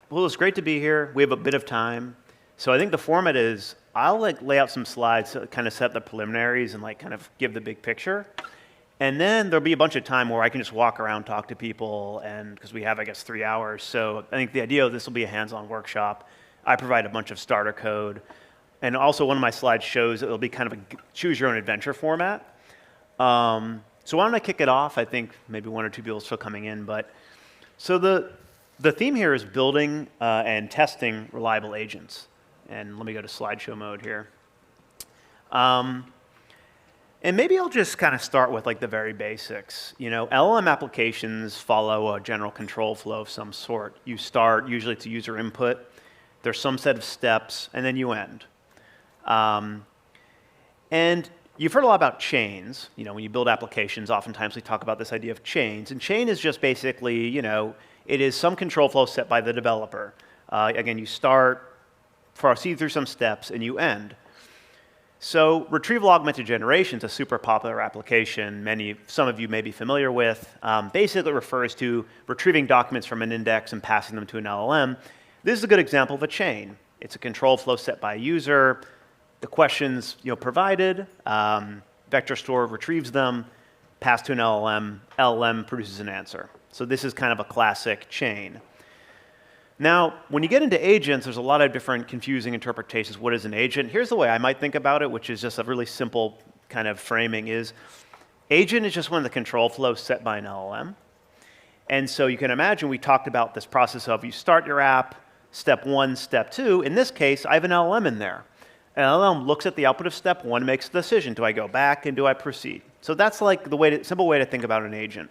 Well, it's great to be here. We have a bit of time. So I think the format is I'll lay out some slides to kind of set the preliminaries and kind of give the big picture. And then there'll be a bunch of time where I can just walk around, talk to people, and because we have, I guess, 3 hours. So I think the idea of this will be a hands-on workshop. I provide a bunch of starter code. And also one of my slides shows it'll be kind of a choose your own adventure format. So why don't I kick it off? I think maybe 1 or 2 people are still coming in. So the theme here is building and testing reliable agents. And let me go to slideshow mode here. And maybe I'll just kind of start with the very basics. LLM applications follow a general control flow of some sort. You start, usually it's user input. There's some set of steps, and then you end. And you've heard a lot about chains. When you build applications, oftentimes we talk about this idea of chains. And chain is just basically, it is some control flow set by the developer. Again, you start, proceed through some steps, and you end. So retrieval augmented generation is a super popular application some of you may be familiar with. Basically refers to retrieving documents from an index and passing them to an LLM. This is a good example of a chain. It's a control flow set by a user. The questions provided, vector store retrieves them, passed to an LLM, LLM produces an answer. So this is kind of a classic chain. Now, when you get into agents, there's a lot of different confusing interpretations. What is an agent? Here's the way I might think about it, which is just a really simple kind of framing is, agent is just one of the control flows set by an LLM. And so you can imagine we talked about this process of you start your app, step 1, step 2. In this case, I have an LLM in there. An LLM looks at the output of step 1, makes a decision. Do I go back and do I proceed? So that's the simple way to think about an agent.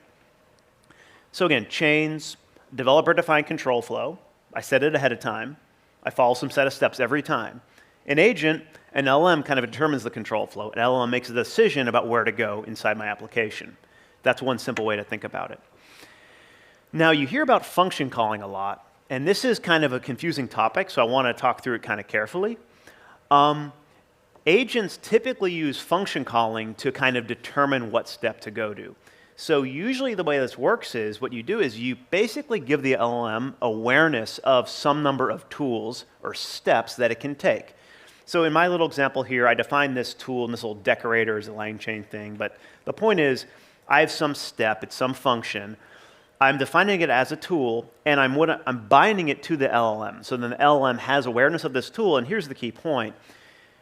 So again, chains, developer-defined control flow. I set it ahead of time. I follow some set of steps every time. An agent, an LLM kind of determines the control flow. An LLM makes a decision about where to go inside my application. That's one simple way to think about it. Now, you hear about function calling a lot, and this is kind of a confusing topic, so I want to talk through it kind of carefully. Agents typically use function calling to kind of determine what step to go to. So usually the way this works is what you do is you basically give the LLM awareness of some number of tools or steps that it can take. So in my little example here, I define this tool, and this little decorator is a line chain thing, but the point is I have some step, it's some function. I'm defining it as a tool, and I'm binding it to the LLM. So then the LLM has awareness of this tool, and here's the key point.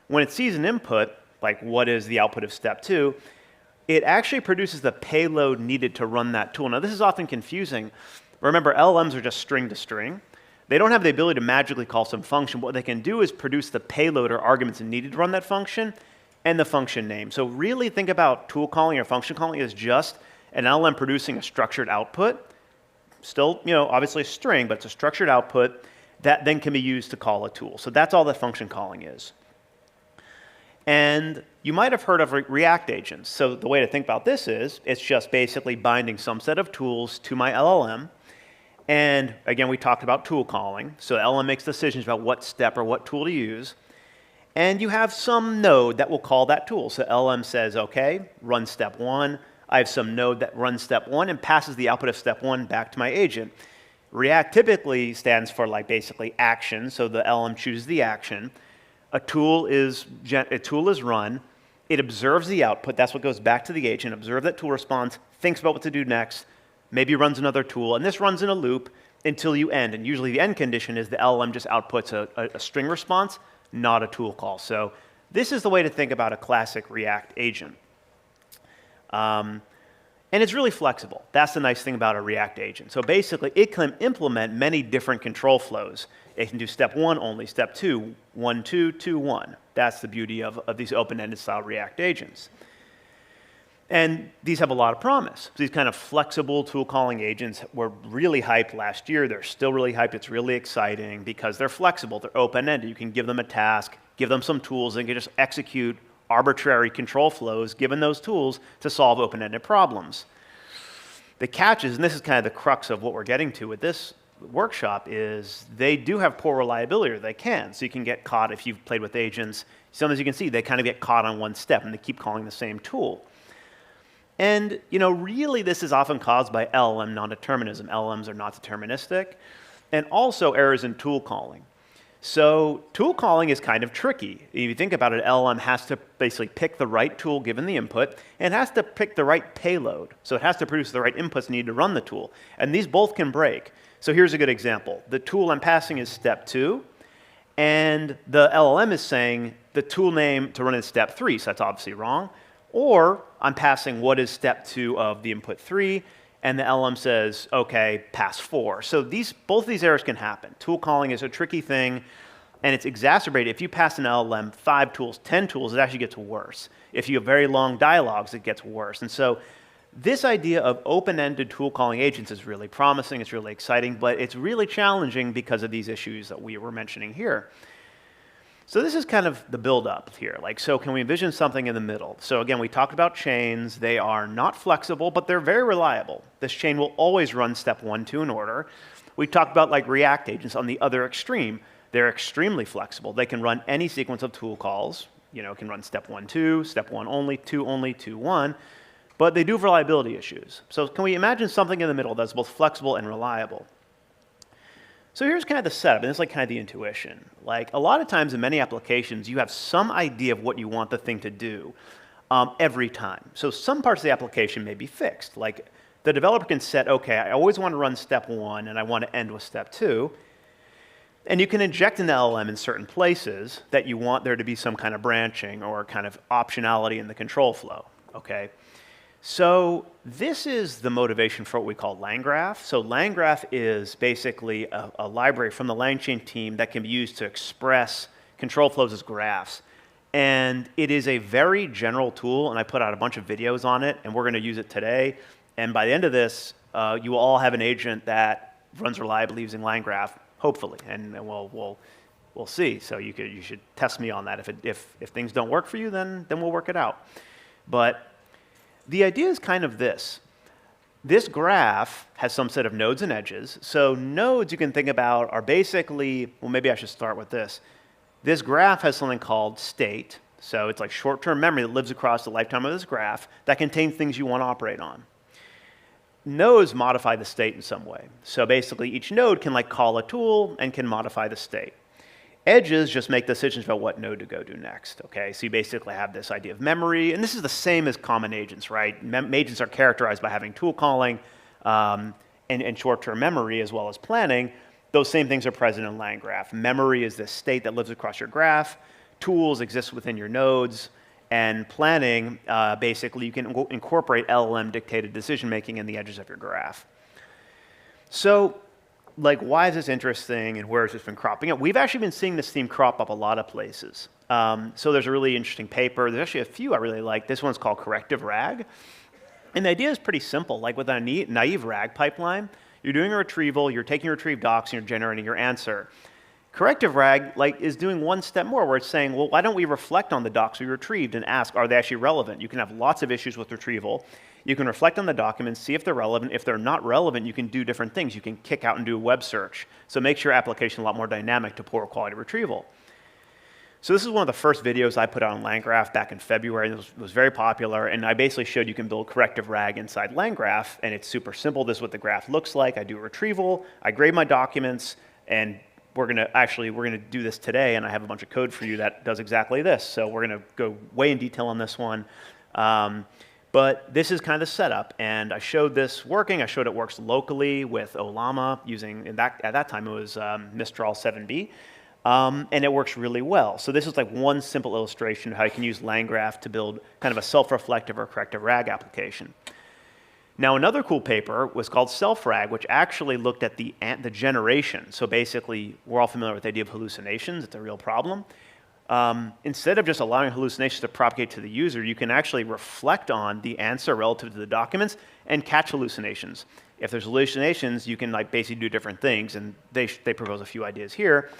When it sees an input, like what is the output of step 2, it actually produces the payload needed to run that tool. Now, this is often confusing. Remember, LLMs are just string to string. They don't have the ability to magically call some function. What they can do is produce the payload or arguments needed to run that function and the function name. So really think about tool calling or function calling as just an LLM producing a structured output. Still, obviously a string, but it's a structured output that then can be used to call a tool. So that's all that function calling is. And you might have heard of React agents. So the way to think about this is it's just basically binding some set of tools to my LLM. And again, we talked about tool calling. So LLM makes decisions about what step or what tool to use. And you have some node that will call that tool. So LLM says, OK, run step 1. I have some node that runs step 1 and passes the output of step 1 back to my agent. React typically stands for basically action. So the LLM chooses the action. A tool is run. It observes the output. That's what goes back to the agent. Observe that tool response, thinks about what to do next, maybe runs another tool. And this runs in a loop until you end. And usually the end condition is the LLM just outputs a string response, not a tool call. So this is the way to think about a classic React agent. And it's really flexible. That's the nice thing about a React agent. So basically, it can implement many different control flows. It can do step 1 only, step 2, 1, 2, 2, 1. That's the beauty of these open-ended style React agents. And these have a lot of promise. These kind of flexible tool calling agents were really hyped last year. They're still really hyped. It's really exciting because they're flexible. They're open-ended. You can give them a task, give them some tools, and they can just execute arbitrary control flows given those tools to solve open-ended problems. The catch is, and this is kind of the crux of what we're getting to with this workshop, is they do have poor reliability, or they can. So you can get caught if you've played with agents. Sometimes you can see they kind of get caught on one step and they keep calling the same tool. And really this is often caused by LLM non-determinism. LLMs are not deterministic. and also errors in tool calling. So tool calling is kind of tricky. If you think about it, LLM has to basically pick the right tool given the input, and it has to pick the right payload. So it has to produce the right inputs needed to run the tool. And these both can break. So here's a good example. The tool I'm passing is step 2, and the LLM is saying the tool name to run is step 3, so that's obviously wrong. Or I'm passing what is step 2 of the input 3, and the LLM says, okay, pass 4. So both of these errors can happen. Tool calling is a tricky thing, and it's exacerbated. If you pass an LLM 5 tools, 10 tools, it actually gets worse. If you have very long dialogues, it gets worse. And so this idea of open-ended tool calling agents is really promising, it's really exciting, but it's really challenging because of these issues that we were mentioning here. So this is kind of the build-up here. So can we envision something in the middle? So again, we talked about chains. They are not flexible, but they're very reliable. This chain will always run step 1, 2 in order. We talked about React agents on the other extreme. They're extremely flexible. They can run any sequence of tool calls. It can run step 1, 2, step 1 only, 2, 1. But they do have reliability issues. So can we imagine something in the middle that's both flexible and reliable? So here's kind of the setup, and this is kind of the intuition. A lot of times in many applications, you have some idea of what you want the thing to do every time. So some parts of the application may be fixed. The developer can set, okay, I always want to run step 1, and I want to end with step 2. And you can inject an LLM in certain places that you want there to be some kind of branching or kind of optionality in the control flow, okay? So this is the motivation for what we call LangGraph. So LangGraph is basically a library from the LangChain team that can be used to express control flows as graphs. And it is a very general tool, and I put out a bunch of videos on it, and we're going to use it today. And by the end of this, you will all have an agent that runs reliably using LangGraph, hopefully, and we'll see. So you should test me on that. If things don't work for you, then we'll work it out. But the idea is kind of this. This graph has some set of nodes and edges. So nodes you can think about are basically, well, maybe I should start with this. This graph has something called state. So it's short-term memory that lives across the lifetime of this graph that contains things you want to operate on. Nodes modify the state in some way. So basically each node can call a tool and can modify the state. Edges just make decisions about what node to go do next, okay? So you basically have this idea of memory, and this is the same as common agents, right? Agents are characterized by having tool calling and short-term memory as well as planning. Those same things are present in LangGraph. Memory is this state that lives across your graph. Tools exist within your nodes. And planning, basically, you can incorporate LLM-dictated decision-making in the edges of your graph. So why is this interesting and where has this been cropping up? We've actually been seeing this theme crop up a lot of places. So there's a really interesting paper. There's actually a few I really like. This one's called corrective RAG. And the idea is pretty simple. With a naive RAG pipeline, you're doing a retrieval, you're taking retrieved docs, and you're generating your answer. Corrective RAG is doing one step more, where it's saying, well, why don't we reflect on the docs we retrieved and ask, are they actually relevant? You can have lots of issues with retrieval. You can reflect on the documents, see if they're relevant. If they're not relevant, you can do different things. You can kick out and do a web search. So it makes your application a lot more dynamic to poor quality retrieval. So this is one of the first videos I put out on LangGraph back in February. It was very popular, and I basically showed you can build corrective RAG inside LangGraph, and it's super simple. This is what the graph looks like. I do a retrieval, I grade my documents, and we're going to do this today, and I have a bunch of code for you that does exactly this. So we're going to go way in detail on this one. But this is kind of the setup, and I showed this working. I showed it works locally with Olama using, at that time it was Mistral 7B, and it works really well. So this is one simple illustration of how you can use LangGraph to build kind of a self-reflective or corrective RAG application. Now, another cool paper was called self-RAG, which actually looked at the generation. So basically, we're all familiar with the idea of hallucinations. It's a real problem. Instead of just allowing hallucinations to propagate to the user, you can actually reflect on the answer relative to the documents and catch hallucinations. If there's hallucinations, you can basically do different things, and they propose a few ideas here.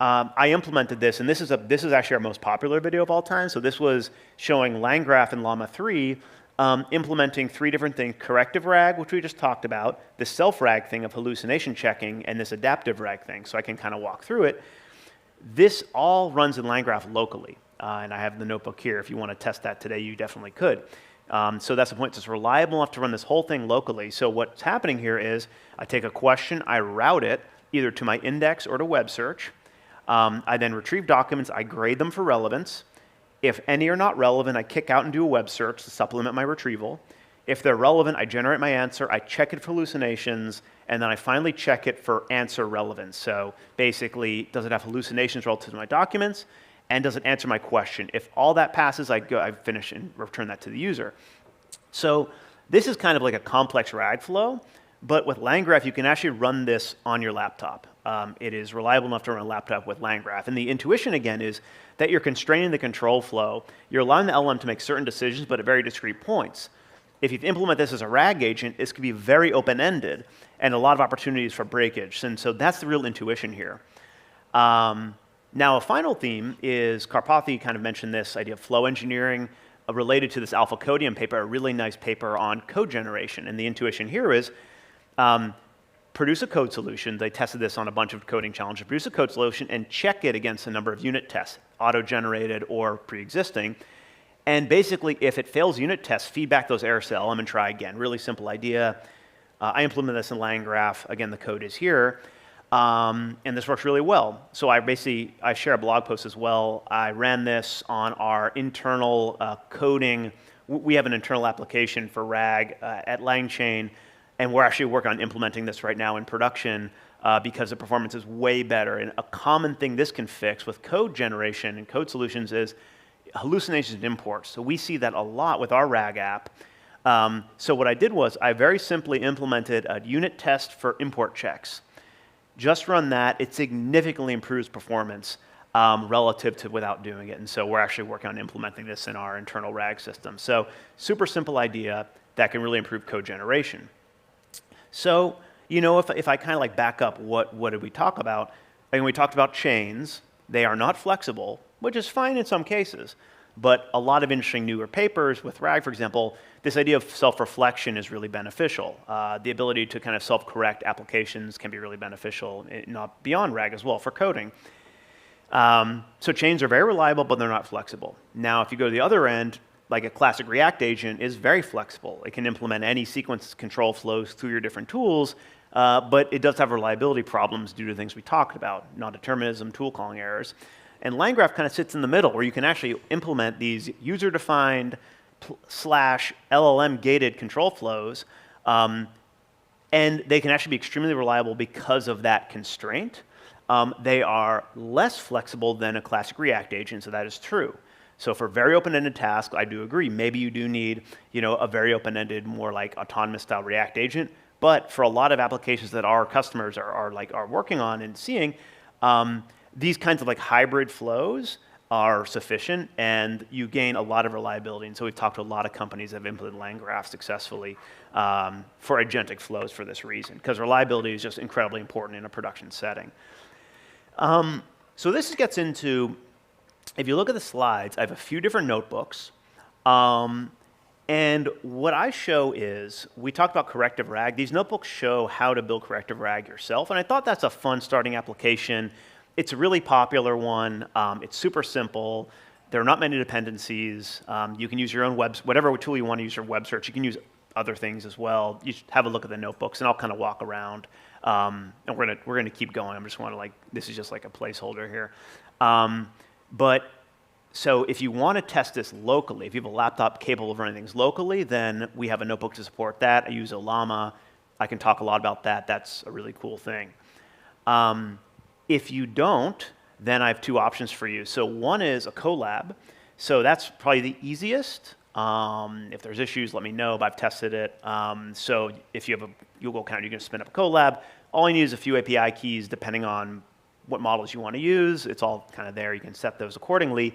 I implemented this, and this is actually our most popular video of all time. So this was showing LangGraph and Llama 3 implementing 3 different things: corrective RAG, which we just talked about, the self-RAG thing of hallucination checking, and this adaptive RAG thing. So I can kind of walk through it. This all runs in LangGraph locally, and I have the notebook here. If you want to test that today, you definitely could. So that's the point. It's reliable enough to run this whole thing locally. So what's happening here is I take a question, I route it either to my index or to web search. I then retrieve documents, I grade them for relevance. If any are not relevant, I kick out and do a web search to supplement my retrieval. If they're relevant, I generate my answer, I check it for hallucinations, and then I finally check it for answer relevance. So basically, does it have hallucinations relative to my documents, and does it answer my question? If all that passes, I finish and return that to the user. So this is kind of like a complex RAG flow, but with LangGraph, you can actually run this on your laptop. It is reliable enough to run a laptop with LangGraph. And the intuition, again, is that you're constraining the control flow. You're allowing the LLM to make certain decisions, but at very discrete points. If you implement this as a RAG agent, this could be very open-ended and a lot of opportunities for breakage. And so that's the real intuition here. Now, a final theme is, Karpathy kind of mentioned this idea of flow engineering related to this Alpha Codium paper, a really nice paper on code generation. And the intuition here is, produce a code solution. They tested this on a bunch of coding challenges. Produce a code solution and check it against a number of unit tests, auto-generated or pre-existing. And basically, if it fails unit tests, feedback those errors to LM and try again. Really simple idea. I implemented this in LangGraph. Again, the code is here. And this works really well. So I share a blog post as well. I ran this on our internal coding. We have an internal application for RAG at LangChain. And we're actually working on implementing this right now in production because the performance is way better. And a common thing this can fix with code generation and code solutions is hallucinations and imports. So we see that a lot with our RAG app. So what I did was I very simply implemented a unit test for import checks. Just run that. It significantly improves performance relative to without doing it. And so we're actually working on implementing this in our internal RAG system. So super simple idea that can really improve code generation. So, if I kind of like back up, what did we talk about? And we talked about chains. They are not flexible, which is fine in some cases. But a lot of interesting newer papers with RAG, for example, this idea of self-reflection is really beneficial. The ability to kind of self-correct applications can be really beneficial, not beyond RAG as well, for coding. So chains are very reliable, but they're not flexible. Now, if you go to the other end, like a classic React agent is very flexible. It can implement any sequence control flows through your different tools, but it does have reliability problems due to things we talked about, non-determinism, tool calling errors. And LangGraph kind of sits in the middle where you can actually implement these user-defined / LLM-gated control flows, and they can actually be extremely reliable because of that constraint. They are less flexible than a classic React agent, so that is true. So for very open-ended tasks, I do agree. Maybe you do need, a very open-ended, more like autonomous-style React agent. But for a lot of applications that our customers are working on and seeing, these kinds of like hybrid flows are sufficient, and you gain a lot of reliability. And so we've talked to a lot of companies that have implemented LangGraph successfully for agentic flows for this reason, because reliability is just incredibly important in a production setting. So this gets into, if you look at the slides, I have a few different notebooks. And what I show is, we talked about corrective RAG. These notebooks show how to build corrective RAG yourself. And I thought that's a fun starting application. It's a really popular one. It's super simple. There are not many dependencies. You can use your own whatever tool you want to use your web search. You can use other things as well. You should have a look at the notebooks, and I'll kind of walk around. And we're gonna keep going. I just want to this is just like a placeholder here. So if you want to test this locally, if you have a laptop capable of running things locally, then we have a notebook to support that. I use Olama. I can talk a lot about that. That's a really cool thing. If you don't, then I have two options for you. So one is a collab. So that's probably the easiest. If there's issues, let me know, but I've tested it. So if you have a Google account, you can spin up a collab. All you need is a few API keys depending on what models you want to use. It's all kind of there. You can set those accordingly.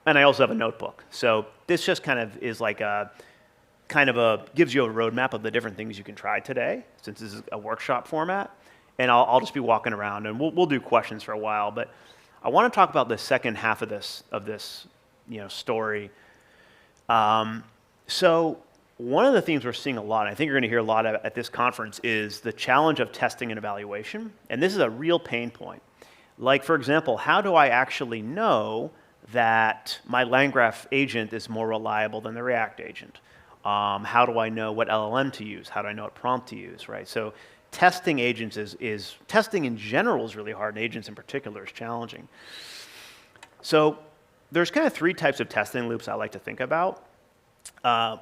And I also have a notebook. So this just kind of is like gives you a roadmap of the different things you can try today, since this is a workshop format. And I'll just be walking around, and we'll do questions for a while. But I want to talk about the second half of this story. So one of the themes we're seeing a lot, and I think you're going to hear a lot of at this conference, is the challenge of testing and evaluation. And this is a real pain point. Like, for example, how do I actually know that my LangGraph agent is more reliable than the React agent? How do I know what LLM to use? How do I know what prompt to use, right? So testing agents testing in general is really hard, and agents in particular is challenging. So there's kind of three types of testing loops I like to think about.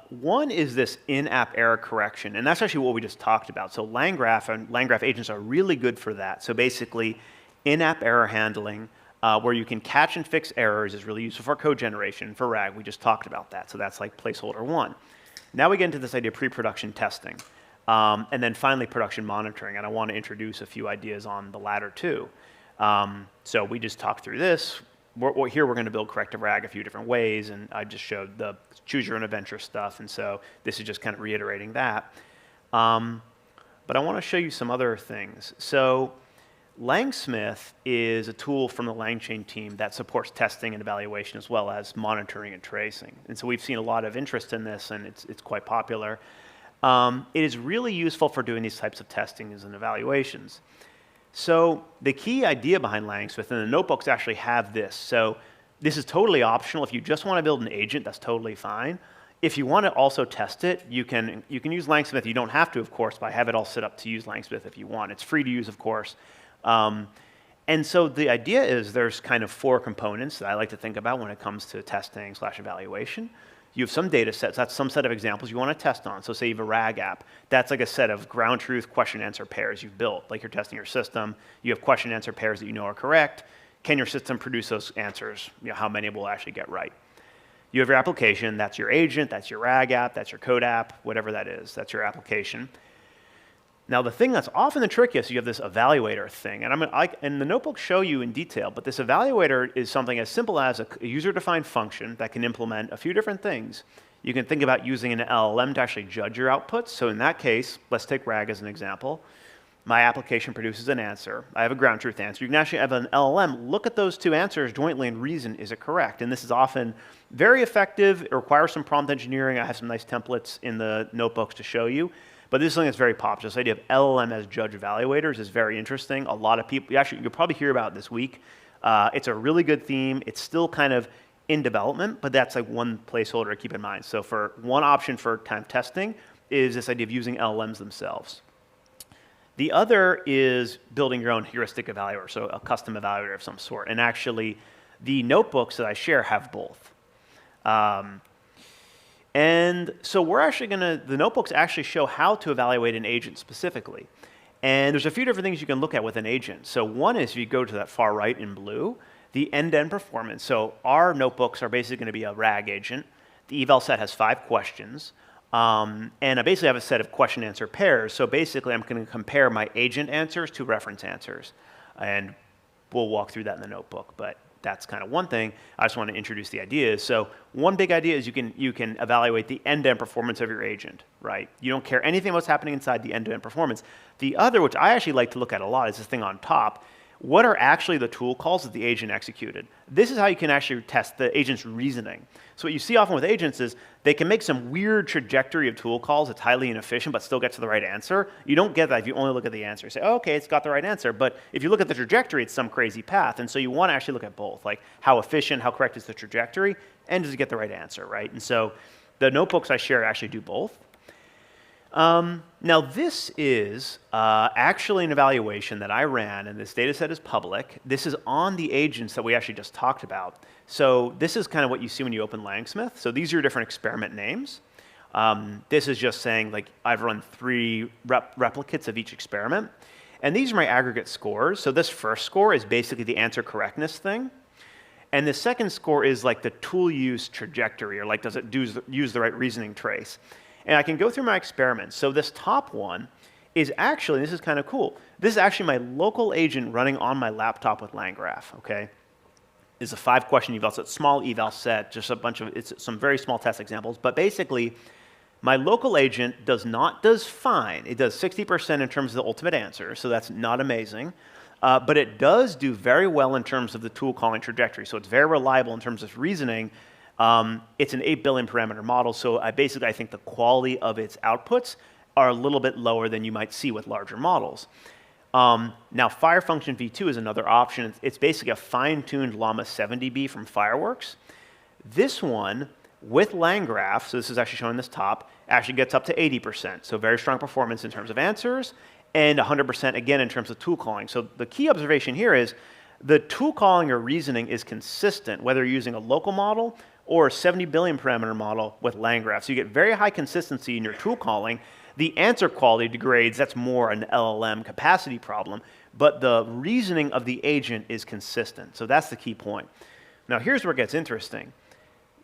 One is this in-app error correction, and that's actually what we just talked about. So LangGraph and LangGraph agents are really good for that. So basically, in-app error handling, where you can catch and fix errors, is really useful for code generation. For RAG, we just talked about that. So that's like placeholder one. Now we get into this idea of pre-production testing, and then finally production monitoring. And I want to introduce a few ideas on the latter two. So we just talked through this. Here we're going to build corrective RAG a few different ways, and I just showed the choose your own adventure stuff, and so this is just kind of reiterating that. But I want to show you some other things. So Langsmith is a tool from the LangChain team that supports testing and evaluation as well as monitoring and tracing. And so we've seen a lot of interest in this, and it's quite popular. It is really useful for doing these types of testings and evaluations. So the key idea behind Langsmith, and the notebooks actually have this. So this is totally optional. If you just want to build an agent, that's totally fine. If you want to also test it, you can use Langsmith. You don't have to, of course, but I have it all set up to use Langsmith if you want. It's free to use, of course. And so the idea is there's kind of four components that I like to think about when it comes to testing / evaluation. You have some data sets, that's some set of examples you want to test on. So say you have a RAG app, that's like a set of ground truth question answer pairs you've built, like you're testing your system. You have question answer pairs that you know are correct. Can your system produce those answers? How many will actually get right? You have your application, that's your agent, that's your RAG app, that's your code app, whatever that is, that's your application. Now the thing that's often the trickiest, you have this evaluator thing, and the notebooks show you in detail, but this evaluator is something as simple as a user-defined function that can implement a few different things. You can think about using an LLM to actually judge your outputs. So in that case, let's take RAG as an example. My application produces an answer. I have a ground truth answer. You can actually have an LLM look at those two answers jointly and reason, is it correct? And this is often very effective. It requires some prompt engineering. I have some nice templates in the notebooks to show you. But this is something that's very popular. This idea of LLM as judge evaluators is very interesting. A lot of people, you'll probably hear about it this week. It's a really good theme. It's still kind of in development, but that's like one placeholder to keep in mind. So for one option for kind of testing is this idea of using LLMs themselves. The other is building your own heuristic evaluator, so a custom evaluator of some sort. And actually, the notebooks that I share have both. And so the notebooks actually show how to evaluate an agent specifically. And there's a few different things you can look at with an agent. So one is if you go to that far right in blue, the end-to-end performance. So our notebooks are basically going to be a RAG agent. The eval set has 5 questions. And I basically have a set of question answer pairs. So basically I'm going to compare my agent answers to reference answers. And we'll walk through that in the notebook, but that's kind of one thing. I just want to introduce the ideas. So one big idea is you can evaluate the end-to-end performance of your agent, right? You don't care anything what's happening inside the end-to-end performance. The other, which I actually like to look at a lot, is this thing on top. What are actually the tool calls that the agent executed? This is how you can actually test the agent's reasoning. So what you see often with agents is they can make some weird trajectory of tool calls that's highly inefficient but still get to the right answer. You don't get that if you only look at the answer. You say, oh, okay, it's got the right answer. But if you look at the trajectory, it's some crazy path. And so you want to actually look at both, like how efficient, how correct is the trajectory, and does it get the right answer, right? And so the notebooks I share actually do both. Now this is actually an evaluation that I ran, and this data set is public. This is on the agents that we actually just talked about. So this is kind of what you see when you open Langsmith. So these are your different experiment names. This is just saying, like, I've run 3 replicates of each experiment. And these are my aggregate scores. So this first score is basically the answer correctness thing. And the second score is like the tool use trajectory, or like does it use the right reasoning trace. And I can go through my experiments. So this top one is actually, this is kind of cool, this is actually my local agent running on my laptop with LangGraph, okay? It's a 5-question eval set, small eval set, just a bunch of, it's some very small test examples. But basically, my local agent does fine. It does 60% in terms of the ultimate answer, so that's not amazing. But it does do very well in terms of the tool calling trajectory. So it's very reliable in terms of reasoning. It's an 8 billion parameter model, so I think the quality of its outputs are a little bit lower than you might see with larger models. Now, Fire Function V2 is another option. It's basically a fine-tuned Llama 70B from Fireworks. This one, with LangGraph, so this is actually showing this top, actually gets up to 80%, so very strong performance in terms of answers, and 100% again in terms of tool calling. So the key observation here is the tool calling or reasoning is consistent, whether you're using a local model or a 70 billion parameter model with LangGraph. So you get very high consistency in your tool calling. The answer quality degrades, that's more an LLM capacity problem, but the reasoning of the agent is consistent. So that's the key point. Now here's where it gets interesting.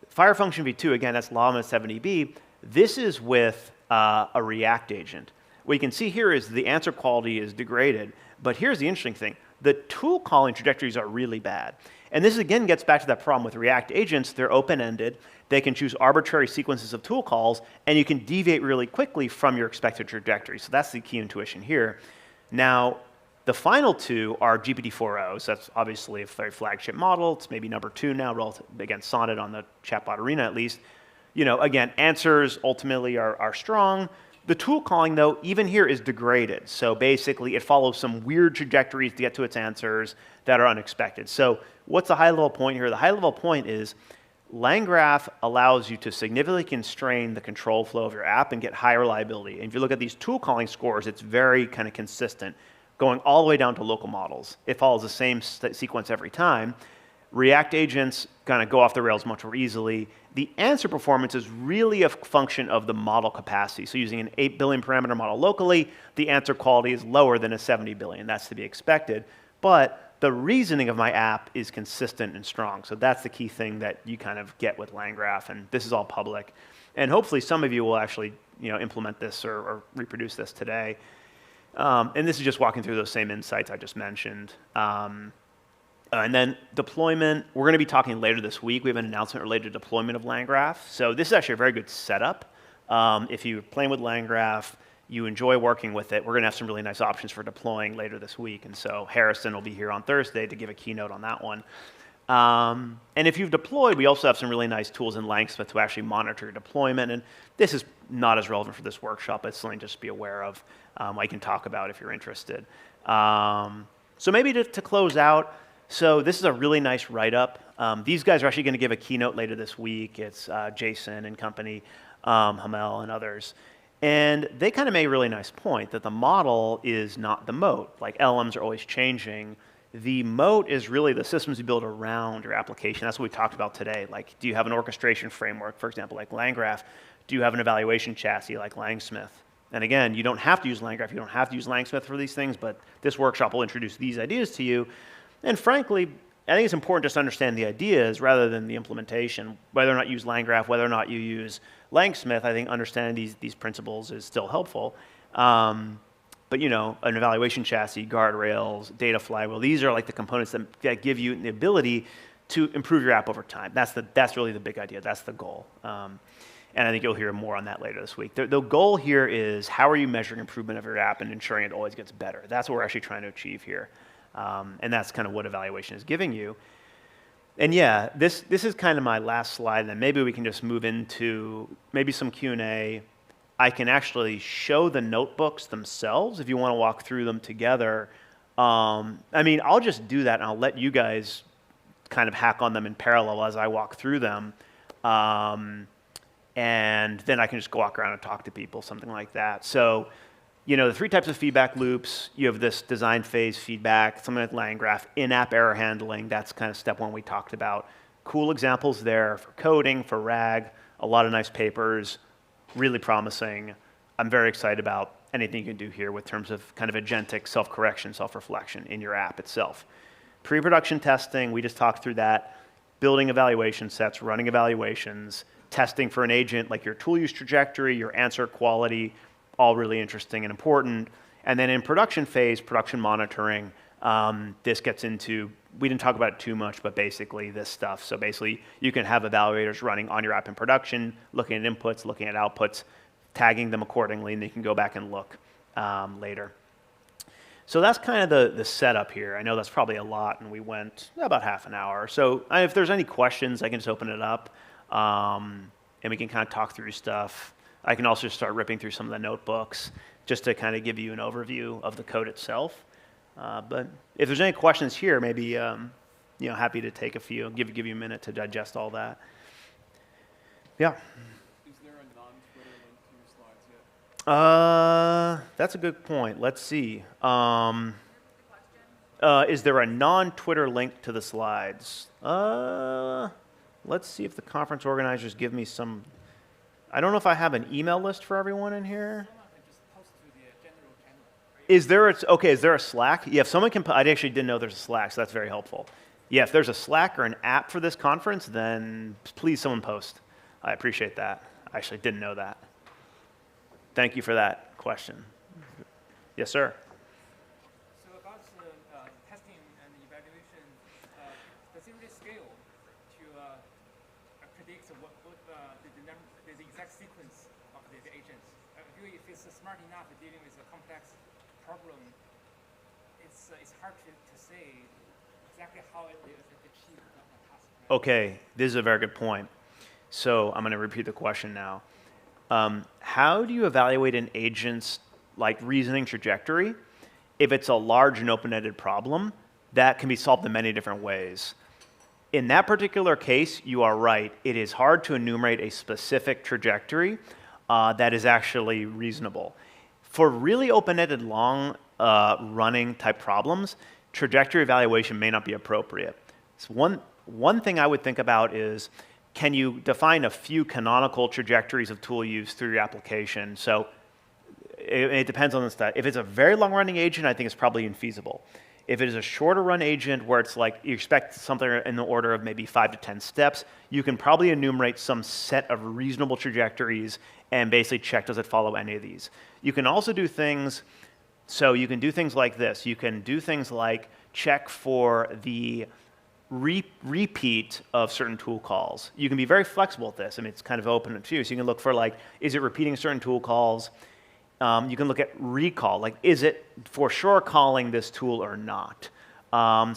Fire function v2, again, that's Llama 70B. This is with a React agent. What you can see here is the answer quality is degraded, but here's the interesting thing. The tool calling trajectories are really bad. And this again gets back to that problem with React agents. They're open-ended. They can choose arbitrary sequences of tool calls, and you can deviate really quickly from your expected trajectory. So that's the key intuition here. Now, the final two are GPT-4o. So that's obviously a very flagship model. It's maybe number 2 now, relative against Sonnet on the chatbot arena at least. You know, again, answers ultimately are strong. The tool calling, though, even here is degraded. So basically, it follows some weird trajectories to get to its answers that are unexpected. So what's the high-level point here? The high-level point is LangGraph allows you to significantly constrain the control flow of your app and get high reliability. And if you look at these tool calling scores, it's very kind of consistent, going all the way down to local models. It follows the same sequence every time. React agents kind of go off the rails much more easily. The answer performance is really a function of the model capacity. So using an 8 billion parameter model locally, the answer quality is lower than a 70 billion. That's to be expected. But the reasoning of my app is consistent and strong. So that's the key thing that you kind of get with LangGraph. And this is all public. And hopefully some of you will actually implement this or reproduce this today. And this is just walking through those same insights I just mentioned. And then deployment, we're going to be talking later this week. We have an announcement related to deployment of LangGraph. So this is actually a very good setup. If you're playing with LangGraph, you enjoy working with it, we're going to have some really nice options for deploying later this week. And so Harrison will be here on Thursday to give a keynote on that one. And if you've deployed, we also have some really nice tools in Langsmith to actually monitor your deployment. And this is not as relevant for this workshop, but it's something just to be aware of. I can talk about if you're interested. So maybe to close out, so this is a really nice write-up. These guys are actually going to give a keynote later this week. It's Jason and company, Hamel and others. And they kind of made a really nice point that the model is not the moat. Like LLMs are always changing. The moat is really the systems you build around your application. That's what we talked about today. Like, do you have an orchestration framework, for example, like LangGraph? Do you have an evaluation chassis like Langsmith? And again, you don't have to use LangGraph. You don't have to use Langsmith for these things, but this workshop will introduce these ideas to you. And frankly, I think it's important just to understand the ideas rather than the implementation. Whether or not you use LangGraph, whether or not you use Langsmith, I think understanding these principles is still helpful. But an evaluation chassis, guardrails, data flywheel, these are like the components that give you the ability to improve your app over time. That's really the big idea. That's the goal. And I think you'll hear more on that later this week. The goal here is how are you measuring improvement of your app and ensuring it always gets better? That's what we're actually trying to achieve here. And that's kind of what evaluation is giving you. And yeah, this is kind of my last slide, and then maybe we can just move into maybe some Q&A. I can actually show the notebooks themselves if you want to walk through them together. I'll just do that, and I'll let you guys kind of hack on them in parallel as I walk through them. And then I can just go walk around and talk to people, something like that. So, the 3 types of feedback loops. You have this design phase feedback, something like LangGraph, in-app error handling. That's kind of step 1 we talked about. Cool examples there for coding, for RAG, a lot of nice papers, really promising. I'm very excited about anything you can do here with terms of kind of agentic self-correction, self-reflection in your app itself. Pre-production testing, we just talked through that. Building evaluation sets, running evaluations, testing for an agent, like your tool use trajectory, your answer quality, all really interesting and important. And then in production phase, production monitoring, this gets into, we didn't talk about it too much, but basically this stuff. So basically you can have evaluators running on your app in production, looking at inputs, looking at outputs, tagging them accordingly, and they can go back and look later. So that's kind of the setup here. I know that's probably a lot, and we went about half an hour. So if there's any questions, I can just open it up, and we can kind of talk through stuff. I can also start ripping through some of the notebooks just to kind of give you an overview of the code itself. But if there's any questions here, maybe happy to take a few, give you a minute to digest all that. Yeah. Is there a non-Twitter link to your slides That's a good point. Let's see. Is there a non-Twitter link to the slides? Let's see if the conference organizers give me some. I don't know if I have an email list for everyone in here. Is there a Slack? Yeah, if someone can, I actually didn't know there's a Slack, so that's very helpful. Yeah, if there's a Slack or an app for this conference, then please someone post. I appreciate that. I actually didn't know that. Thank you for that question. Yes, sir. So about testing and evaluation, does it really scale to predict the exact sequence of the agents? I feel if it's smart enough dealing with a complex problem, it's hard to say exactly how it is achieved that task. Right? Okay, this is a very good point. So I'm going to repeat the question now. How do you evaluate an agent's reasoning trajectory if it's a large and open-ended problem that can be solved in many different ways? In that particular case, you are right. It is hard to enumerate a specific trajectory that is actually reasonable. For really open-ended, long-running type problems, trajectory evaluation may not be appropriate. So one thing I would think about is, can you define a few canonical trajectories of tool use through your application? So it depends on the stuff. If it's a very long-running agent, I think it's probably infeasible. If it is a shorter run agent where it's you expect something in the order of maybe 5 to 10 steps, you can probably enumerate some set of reasonable trajectories and basically check, does it follow any of these? You can also do things, so you can do things like this. You can do things like check for the repeat of certain tool calls. You can be very flexible with this. I mean, it's kind of open to you. So you can look for is it repeating certain tool calls? You can look at recall, is it for sure calling this tool or not?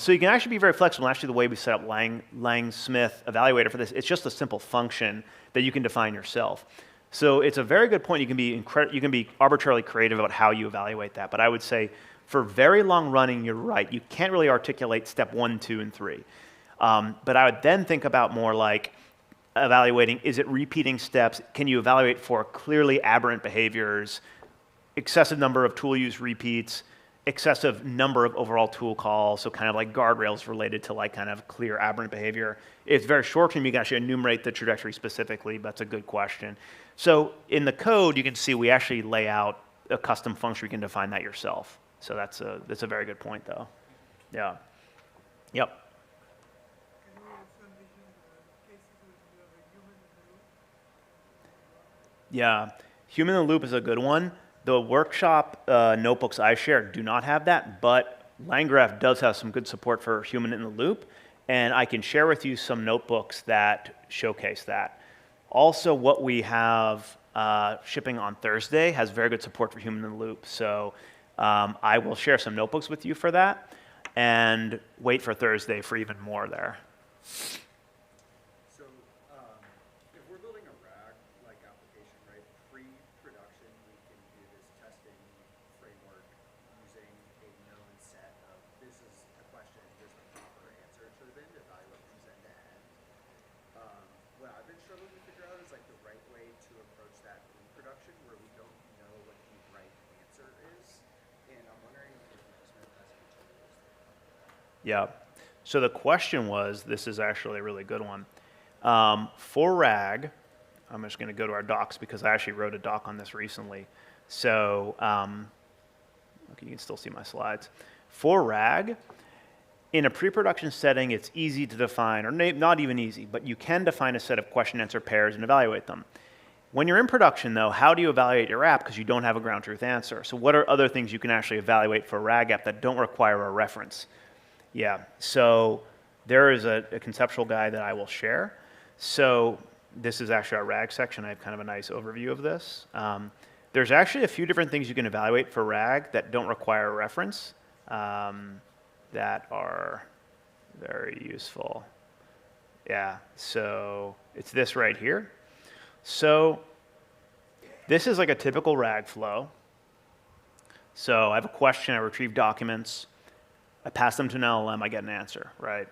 So you can actually be very flexible. Actually, the way we set up Lang-Smith evaluator for this, it's just a simple function that you can define yourself. So it's a very good point. You can be arbitrarily creative about how you evaluate that. But I would say for very long running, you're right. You can't really articulate step 1, 2, and 3. But I would then think about more evaluating, is it repeating steps? Can you evaluate for clearly aberrant behaviors, excessive number of tool use repeats, excessive number of overall tool calls, so kind of guardrails related to kind of clear aberrant behavior. If it's very short term, you can actually enumerate the trajectory specifically, but that's a good question. So in the code, you can see we actually lay out a custom function. You can define that yourself. So that's a very good point, though. Yeah. Yep. Can you also envision cases where you have a human in the loop? Yeah, human in the loop is a good one. The workshop notebooks I shared do not have that, but LangGraph does have some good support for human in the loop, and I can share with you some notebooks that showcase that. Also, what we have shipping on Thursday has very good support for human in the loop, so I will share some notebooks with you for that, and wait for Thursday for even more there. So if we're building a RAG-like application, right, pre-production, we can do this testing framework using a known set of, this is a question, here's the proper answer it should have been to evaluate things end to end. What I've been struggling to figure out is the right way to approach that pre-production where we don't know what the right answer is. And I'm wondering if Smith has any tools. Yeah. So the question was, this is actually a really good one. For RAG, I'm just going to go to our docs because I actually wrote a doc on this recently. So okay, you can still see my slides. For RAG, in a pre-production setting, it's easy to define, or not even easy, but you can define a set of question-answer pairs and evaluate them. When you're in production, though, how do you evaluate your app? Because you don't have a ground truth answer. So what are other things you can actually evaluate for a RAG app that don't require a reference? Yeah, so there is a conceptual guide that I will share. So this is actually our RAG section. I have kind of a nice overview of this. There's actually a few different things you can evaluate for RAG that don't require a reference that are very useful. Yeah, so it's this right here. So this is a typical RAG flow. So I have a question, I retrieve documents, I pass them to an LLM, I get an answer, right?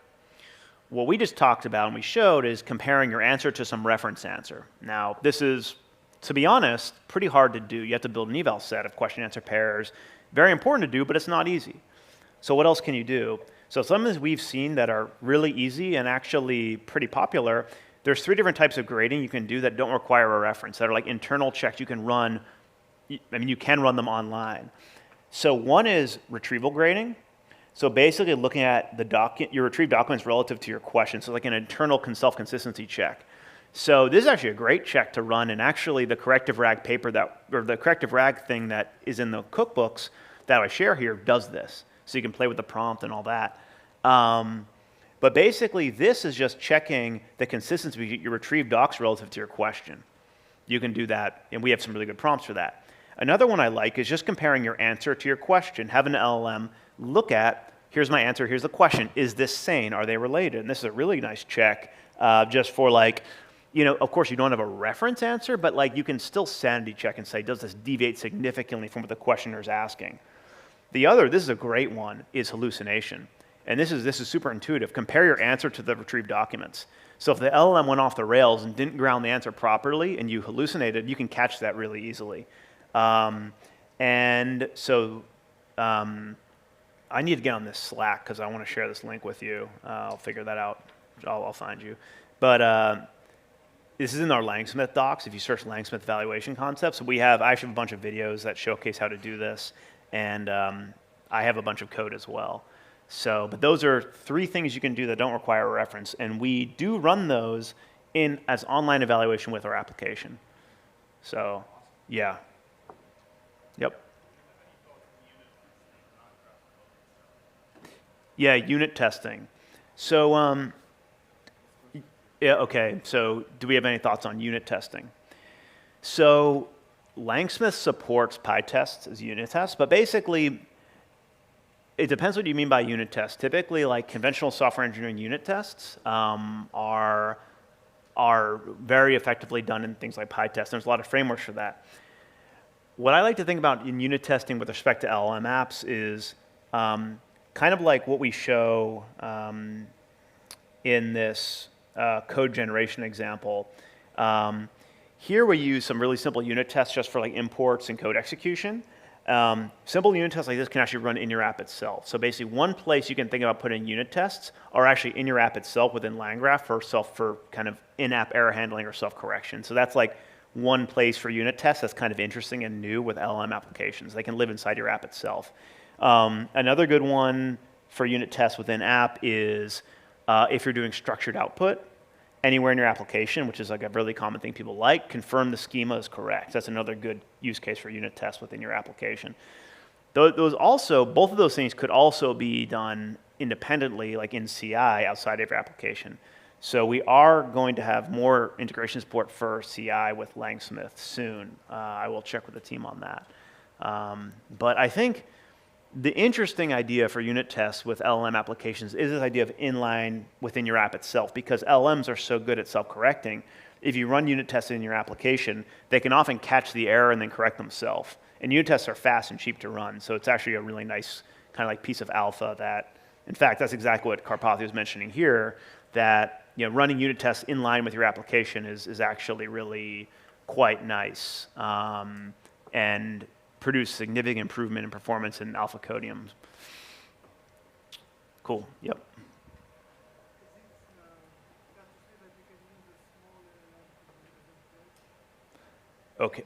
What we just talked about and we showed is comparing your answer to some reference answer. Now, this is to be honest, pretty hard to do. You have to build an eval set of question answer pairs. Very important to do, but it's not easy. So what else can you do? So some of these we've seen that are really easy and actually pretty popular. There's 3 different types of grading you can do that don't require a reference, that are like internal checks you can run. I mean, you can run them online. So one is retrieval grading. So basically looking at your retrieved documents relative to your question. So like an internal self-consistency check. So this is actually a great check to run, and actually the corrective RAG paper or the corrective RAG thing that is in the cookbooks that I share here does this. So you can play with the prompt and all that. But basically this is just checking the consistency of your retrieved docs relative to your question. You can do that, and we have some really good prompts for that. Another one I like is just comparing your answer to your question. Have an LLM look at, here's my answer, here's the question. Is this sane? Are they related? And this is a really nice check just for like, of course you don't have a reference answer, but like you can still sanity check and say, does this deviate significantly from what the questioner is asking? The other, this is a great one, is hallucination. And this is super intuitive. Compare your answer to the retrieved documents. So if the LLM went off the rails and didn't ground the answer properly and you hallucinated, you can catch that really easily. And so I need to get on this Slack because I want to share this link with you. I'll figure that out. I'll find you. But this is in our Langsmith docs. If you search Langsmith evaluation concepts, I actually have a bunch of videos that showcase how to do this. And I have a bunch of code as well. So, but those are 3 things you can do that don't require a reference. And we do run those as online evaluation with our application. So, yeah. Yep. Yeah, unit testing. So, yeah, okay. So do we have any thoughts on unit testing? So Langsmith supports PyTest as unit tests, but basically it depends what you mean by unit tests. Typically, like conventional software engineering unit tests are very effectively done in things like PyTest. There's a lot of frameworks for that. What I like to think about in unit testing with respect to LLM apps is kind of like what we show in this code generation example. Here we use some really simple unit tests just for like imports and code execution. Simple unit tests like this can actually run in your app itself. So basically one place you can think about putting unit tests are actually in your app itself within LangGraph for kind of in-app error handling or self-correction. So that's like one place for unit tests that's kind of interesting and new with LLM applications. They can live inside your app itself. Another good one for unit tests within app is if you're doing structured output anywhere in your application, which is like a really common thing people like, confirm the schema is correct. That's another good use case for unit tests within your application. Both of those things could also be done independently, like in CI outside of your application. So we are going to have more integration support for CI with Langsmith soon. I will check with the team on that. But I think the interesting idea for unit tests with LLM applications is this idea of inline within your app itself, because LLMs are so good at self-correcting. If you run unit tests in your application, they can often catch the error and then correct themselves. And unit tests are fast and cheap to run, so it's actually a really nice kind of like piece of alpha that, in fact, that's exactly what Karpathy was mentioning here, that running unit tests in line with your application is actually really quite nice. And produce significant improvement in performance in alpha codium. Cool, yep. Okay.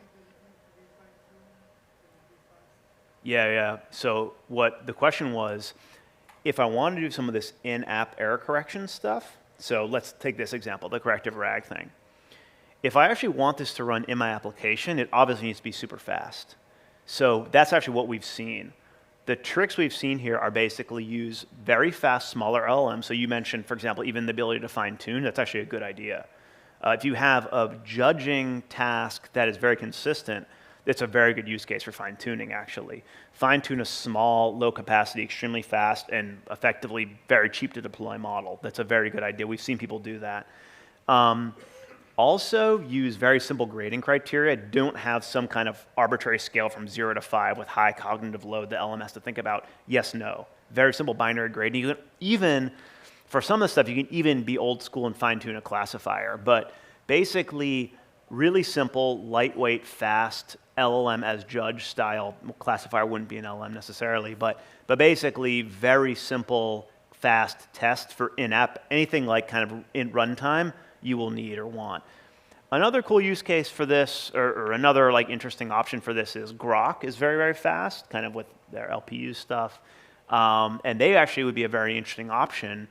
Yeah. So what the question was, if I wanted to do some of this in-app error correction stuff, so let's take this example, the corrective RAG thing. If I actually want this to run in my application, it obviously needs to be super fast. So that's actually what we've seen. The tricks we've seen here are basically use very fast, smaller LLMs. So you mentioned, for example, even the ability to fine tune. That's actually a good idea. If you have a judging task that is very consistent, it's a very good use case for fine tuning, actually. Fine tune a small, low capacity, extremely fast, and effectively very cheap to deploy model. That's a very good idea. We've seen people do that. Also, use very simple grading criteria. Don't have some kind of arbitrary scale from 0 to 5 with high cognitive load the LM has to think about yes, no. Very simple binary grading. You can even, for some of the stuff, you can even be old school and fine tune a classifier. But basically, really simple, lightweight, fast LLM as judge style classifier. Wouldn't be an LLM necessarily, but basically very simple, fast test for in-app, anything like kind of in runtime you will need or want. Another cool use case for this, or another like interesting option for this is Grok is very, very fast, kind of with their LPU stuff. And they actually would be a very interesting option.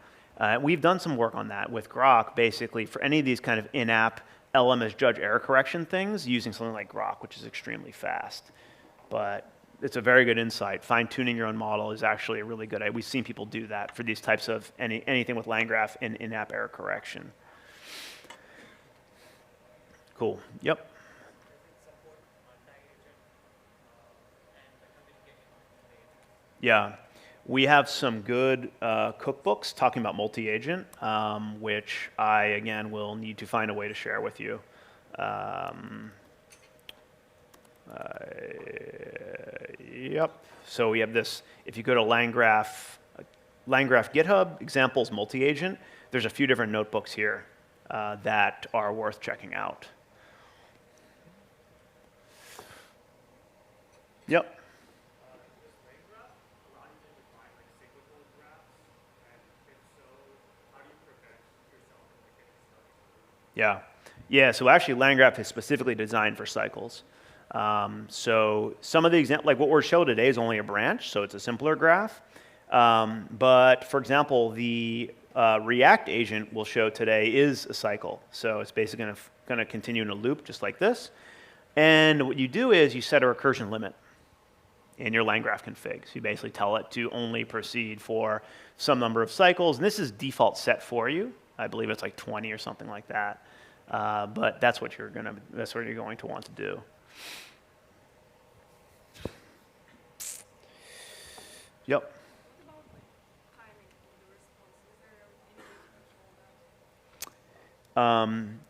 We've done some work on that with Grok, basically for any of these kind of in-app LLM as judge error correction things, using something like Grok, which is extremely fast. But it's a very good insight. Fine-tuning your own model is actually a really good idea. We've seen people do that for these types of anything with LangGraph and in-app error correction. Cool. Yep. Yeah. We have some good cookbooks talking about multi-agent, which I, again, will need to find a way to share with you. Yep. So we have this, if you go to LangGraph GitHub, examples multi-agent, there's a few different notebooks here that are worth checking out. Yep. Yeah, so actually LangGraph is specifically designed for cycles. So some of the examples, like what we're showing today is only a branch, so it's a simpler graph. But for example, the React agent we'll show today is a cycle. So it's basically going to continue in a loop just like this. And what you do is you set a recursion limit in your LangGraph config. So you basically tell it to only proceed for some number of cycles. And this is default set for you. I believe it's like 20 or something like that. But that's what you're going to want to do. Yep.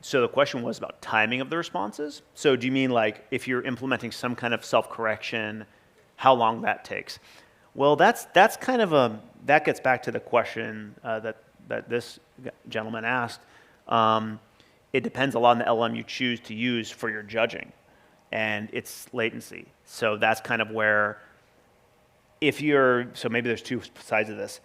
So the question was about timing of the responses. So do you mean like if you're implementing some kind of self-correction, how long that takes? Well, that's kind of that gets back to the question that this gentleman asked. It depends a lot on the LM you choose to use for your judging and its latency. So that's kind of where so maybe there's two sides of this.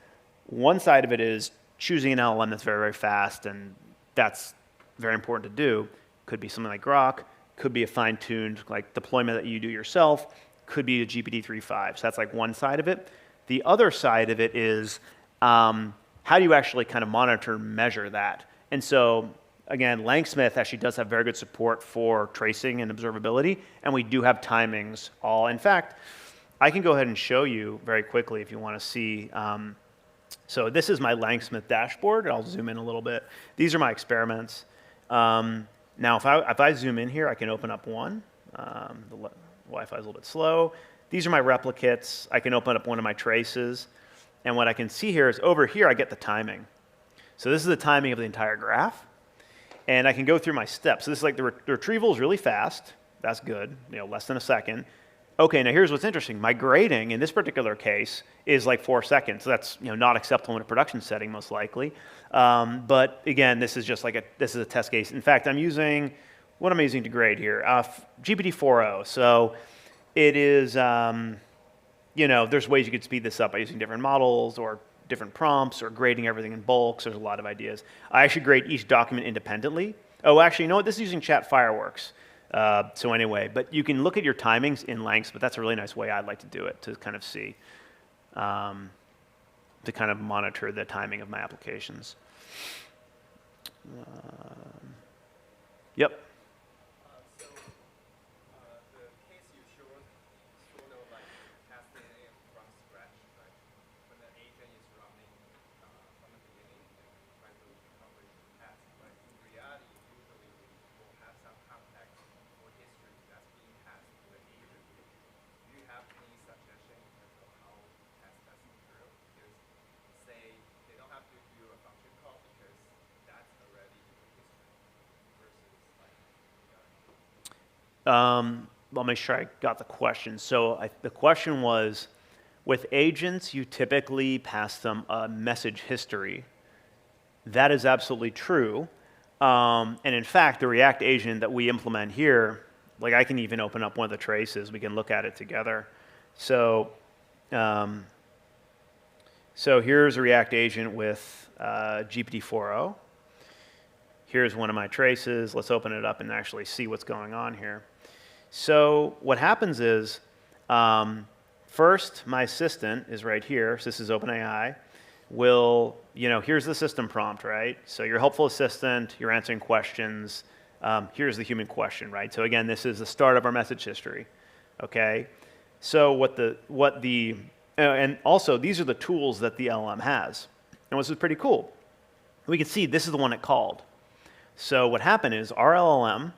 One side of it is choosing an LLM that's very, very fast, and that's very important to do. Could be something like Grok, could be a fine-tuned like deployment that you do yourself, could be a GPT-3.5. So that's like one side of it. The other side of it is how do you actually kind of monitor and measure that? And so again, Langsmith actually does have very good support for tracing and observability, and we do have timings all. In fact, I can go ahead and show you very quickly if you want to see. So this is my Langsmith dashboard. I'll zoom in a little bit. These are my experiments. Now, if I zoom in here, I can open up one. The Wi-Fi is a little bit slow. These are my replicates. I can open up one of my traces. And what I can see here is over here, I get the timing. So this is the timing of the entire graph. And I can go through my steps. So this is like the retrieval is really fast. That's good, less than a second. Okay, now here's what's interesting. My grading in this particular case is like 4 seconds. So that's not acceptable in a production setting, most likely. But again, this is just like this is a test case. In fact, what am I using to grade here? GPT-4o. So it is, there's ways you could speed this up by using different models or different prompts or grading everything in bulk. So there's a lot of ideas. I actually grade each document independently. Oh, actually, you know what? This is using Chat Fireworks. So anyway, but you can look at your timings in lengths, but that's a really nice way I'd like to do it, to kind of see, to kind of monitor the timing of my applications. Yep. The case you showed sort of like testing it from scratch, like when the agent is running from the beginning and trying to accomplish the task. But in reality, usually we will have some context or history that's being passed to the agent. Do you have any suggestion in terms of how to test that through? Because say they don't have to do a function call because that's already the history versus like Let me make sure I got the question. So the question was, with agents, you typically pass them a message history. That is absolutely true. And in fact, the React agent that we implement here, like I can even open up one of the traces. We can look at it together. So, so here's a React agent with GPT-4o. Here's one of my traces. Let's open it up and actually see what's going on here. So what happens is, first, my assistant is right here. So this is OpenAI. Will, here's the system prompt, right? So your helpful assistant, you're answering questions. Here's the human question, right? So again, this is the start of our message history, okay? So and also these are the tools that the LLM has. And this is pretty cool. We can see this is the one it called. So what happened is our LLM,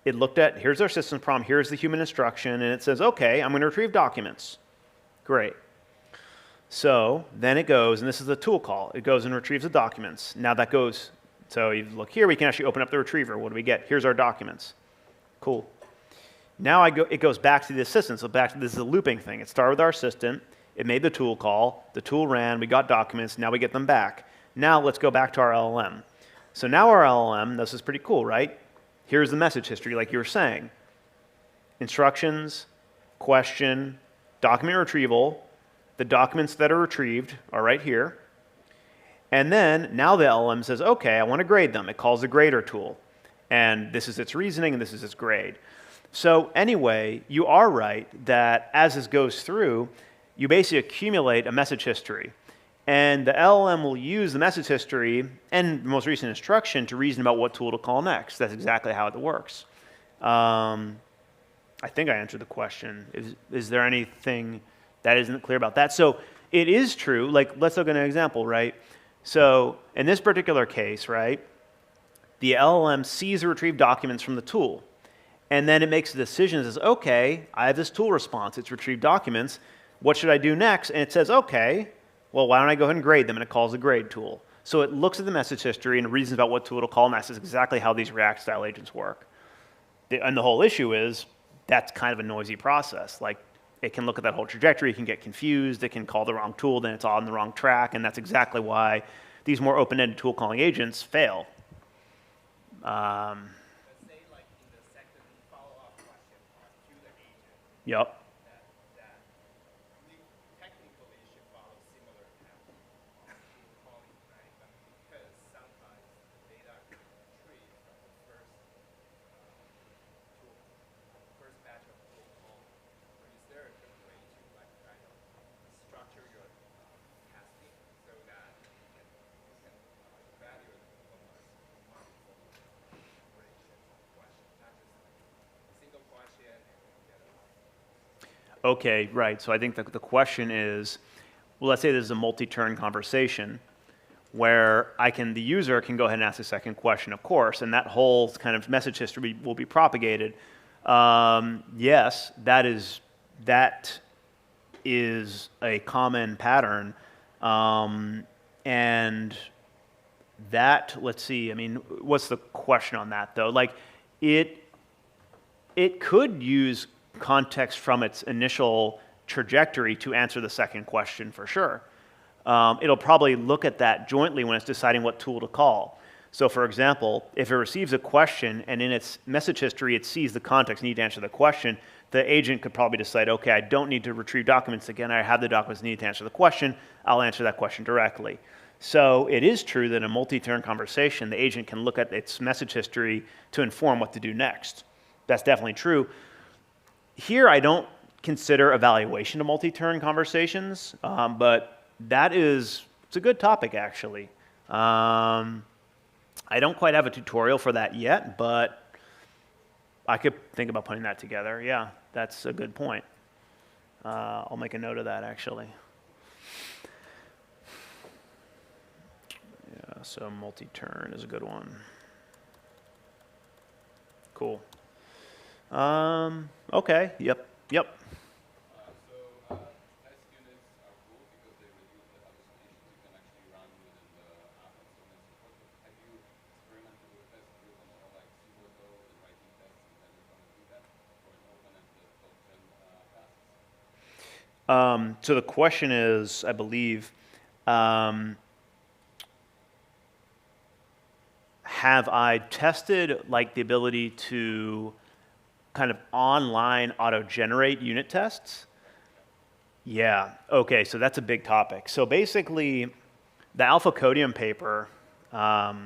it looked at, here's our system prompt, here's the human instruction, and it says, okay, I'm going to retrieve documents. Great. So then it goes, and this is the tool call. It goes and retrieves the documents. Now that goes, so you look here, we can actually open up the retriever. What do we get? Here's our documents. Cool. Now it goes back to the assistant. So this is a looping thing. It started with our assistant. It made the tool call. The tool ran. We got documents. Now we get them back. Now let's go back to our LLM. So now our LLM, this is pretty cool, right? Here's the message history, like you were saying. Instructions, question, document retrieval. The documents that are retrieved are right here. And then now the LLM says, okay, I want to grade them. It calls the grader tool. And this is its reasoning, and this is its grade. So anyway, you are right that as this goes through, you basically accumulate a message history. And the LLM will use the message history and the most recent instruction to reason about what tool to call next. That's exactly how it works. I think I answered the question. Is there anything that isn't clear about that? So it is true. Like, let's look at an example, right? So in this particular case, right, the LLM sees the retrieved documents from the tool. And then it makes a decision. It says, okay, I have this tool response. It's retrieved documents. What should I do next? And it says, okay, well, why don't I go ahead and grade them? And it calls the grade tool. So it looks at the message history and reasons about what tool to call, and that's exactly how these React-style agents work. And the whole issue is that's kind of a noisy process. Like, it can look at that whole trajectory, it can get confused, it can call the wrong tool, then it's on the wrong track, and that's exactly why these more open-ended tool calling agents fail. Let's say, like in the second follow-up question to the agent. Yep. That technically should follow similar pattern to calling, right? But because sometimes the data can retrieve from the first batch of tool call. Or is there a good way to like kind of structure your testing so that you can evaluate almost multiple iterations of questions, not just like a single question and then get a Okay, right. So I think the question is, well, let's say this is a multi-turn conversation where the user can go ahead and ask a second question, of course, and that whole kind of message history will be propagated. Yes, that is a common pattern. And that, let's see, I mean, what's the question on that though? Like, it could use context from its initial trajectory to answer the second question for sure. It'll probably look at that jointly when it's deciding what tool to call. So for example, if it receives a question and in its message history it sees the context need to answer the question, the agent could probably decide, okay, I don't need to retrieve documents again, I have the documents needed to answer the question, I'll answer that question directly. So it is true that in a multi-turn conversation, the agent can look at its message history to inform what to do next. That's definitely true. Here, I don't consider evaluation of multi-turn conversations, but it's a good topic, actually. I don't quite have a tutorial for that yet, but I could think about putting that together. Yeah, that's a good point. I'll make a note of that, actually. Yeah, so multi-turn is a good one. Cool. Okay, yep. Test units are cool because they reduce the hallucinations you can actually run within the app and so on and so forth. But have you experimented with test group and all like super code and writing tests and then you're going to do that for an open-ended token tasks? So the question is, I believe, have I tested like the ability to kind of online auto-generate unit tests? Yeah, okay, so that's a big topic. So basically, the alpha codium paper that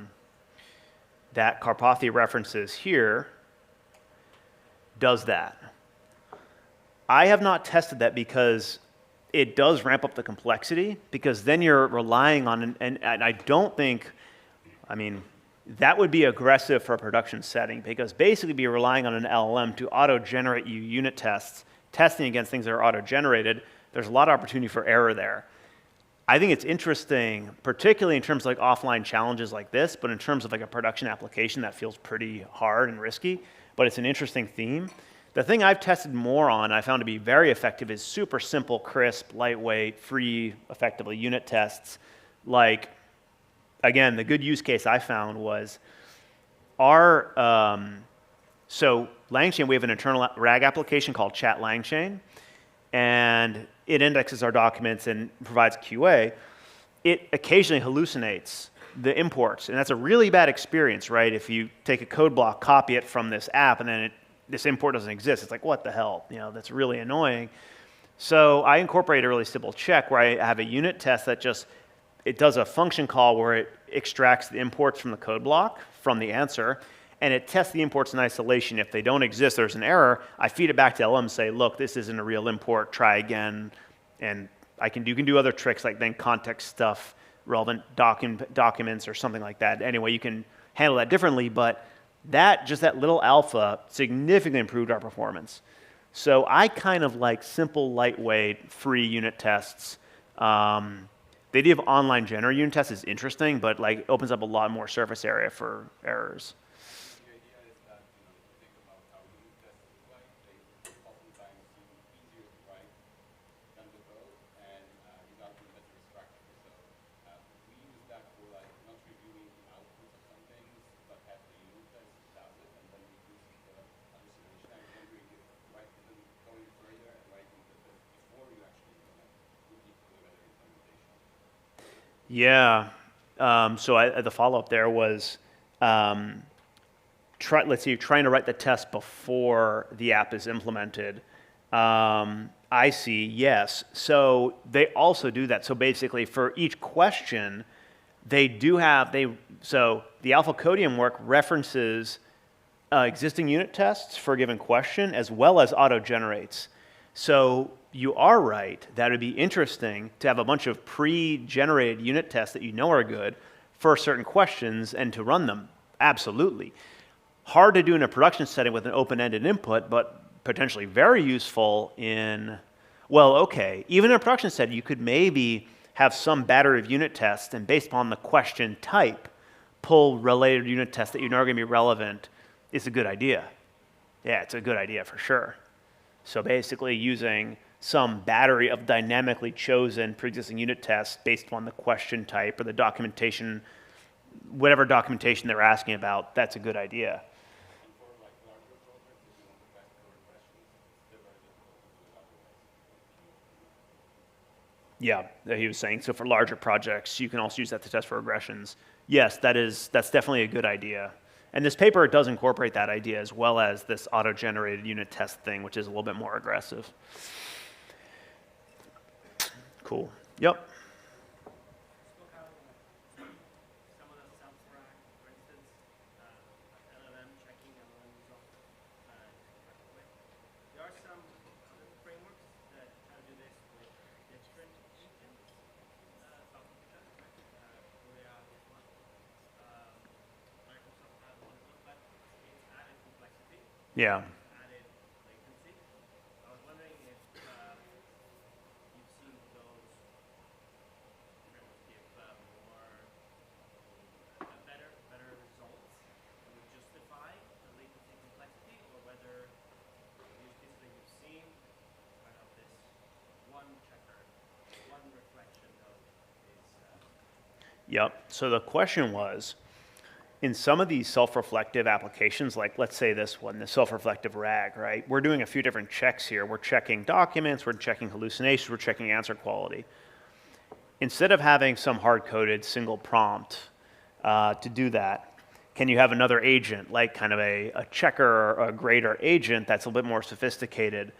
Karpathy references here does that. I have not tested that because it does ramp up the complexity, because then you're relying on, and I don't think, I mean, that would be aggressive for a production setting, because basically be relying on an LLM to auto-generate you unit tests, testing against things that are auto-generated. There's a lot of opportunity for error there. I think it's interesting, particularly in terms of like offline challenges like this, but in terms of like a production application that feels pretty hard and risky, but it's an interesting theme. The thing I've tested more on, I found to be very effective, is super simple, crisp, lightweight, free, effectively unit tests. Like, again, the good use case I found was our, so LangChain, we have an internal RAG application called Chat LangChain, and it indexes our documents and provides QA. It occasionally hallucinates the imports, and that's a really bad experience, right? If you take a code block, copy it from this app, and then this import doesn't exist, it's like, what the hell? You know, that's really annoying. So I incorporate a really simple check where I have a unit test that just, it does a function call where it extracts the imports from the code block, from the answer, and it tests the imports in isolation. If they don't exist, there's an error, I feed it back to LM and say, look, this isn't a real import, try again. And you can do other tricks like then context stuff, relevant documents or something like that. Anyway, you can handle that differently, but just that little alpha significantly improved our performance. So I kind of like simple, lightweight, free unit tests. The idea of online general unit tests is interesting, but like opens up a lot more surface area for errors. The idea is that, if you think about how unit tests look like, they oftentimes seem easier to write than the code, and you document better structure. So we use that for like not reviewing the outputs of some things, but have the unit test does it, and then we use the hallucination. I'm wondering if going further and writing the test before you actually implement would lead to a better implementation. Yeah. So the follow-up there was, let's say you're trying to write the test before the app is implemented. I see, yes. So they also do that. So basically for each question, so the alpha codium work references existing unit tests for a given question as well as auto-generates. So you are right that it would be interesting to have a bunch of pre-generated unit tests that you know are good for certain questions and to run them. Absolutely. Hard to do in a production setting with an open-ended input, but potentially very useful in, well, okay, even in a production setting, you could maybe have some battery of unit tests and based upon the question type, pull related unit tests that you know are going to be relevant. It's a good idea. Yeah, it's a good idea for sure. So basically using some battery of dynamically chosen pre-existing unit tests based upon the question type or the documentation, whatever documentation they're asking about, that's a good idea. And for like larger projects, if you want to test for regressions, they're very difficult to do otherwise. Yeah, he was saying, so for larger projects, you can also use that to test for regressions. Yes, that's definitely a good idea. And this paper does incorporate that idea as well as this auto-generated unit test thing, which is a little bit more aggressive. Cool. Yep. Spoke out some of the self-RAG, for instance, LLM checking, LLM results. There are some other frameworks that try to do this with different agents, software, right? Julia is one. Microsoft has one as well, but it's added complexity. Yeah. Added latency. I was wondering if you've seen those frameworks give better results that would justify the latency complexity, or whether the use cases that you've seen kind of this one checker, one reflection of is. Yep. So the question was, in some of these self-reflective applications, like let's say this one, the self-reflective RAG, right? We're doing a few different checks here. We're checking documents, we're checking hallucinations, we're checking answer quality. Instead of having some hard-coded single prompt to do that, can you have another agent, like kind of a checker or a grader agent that's a little bit more sophisticated?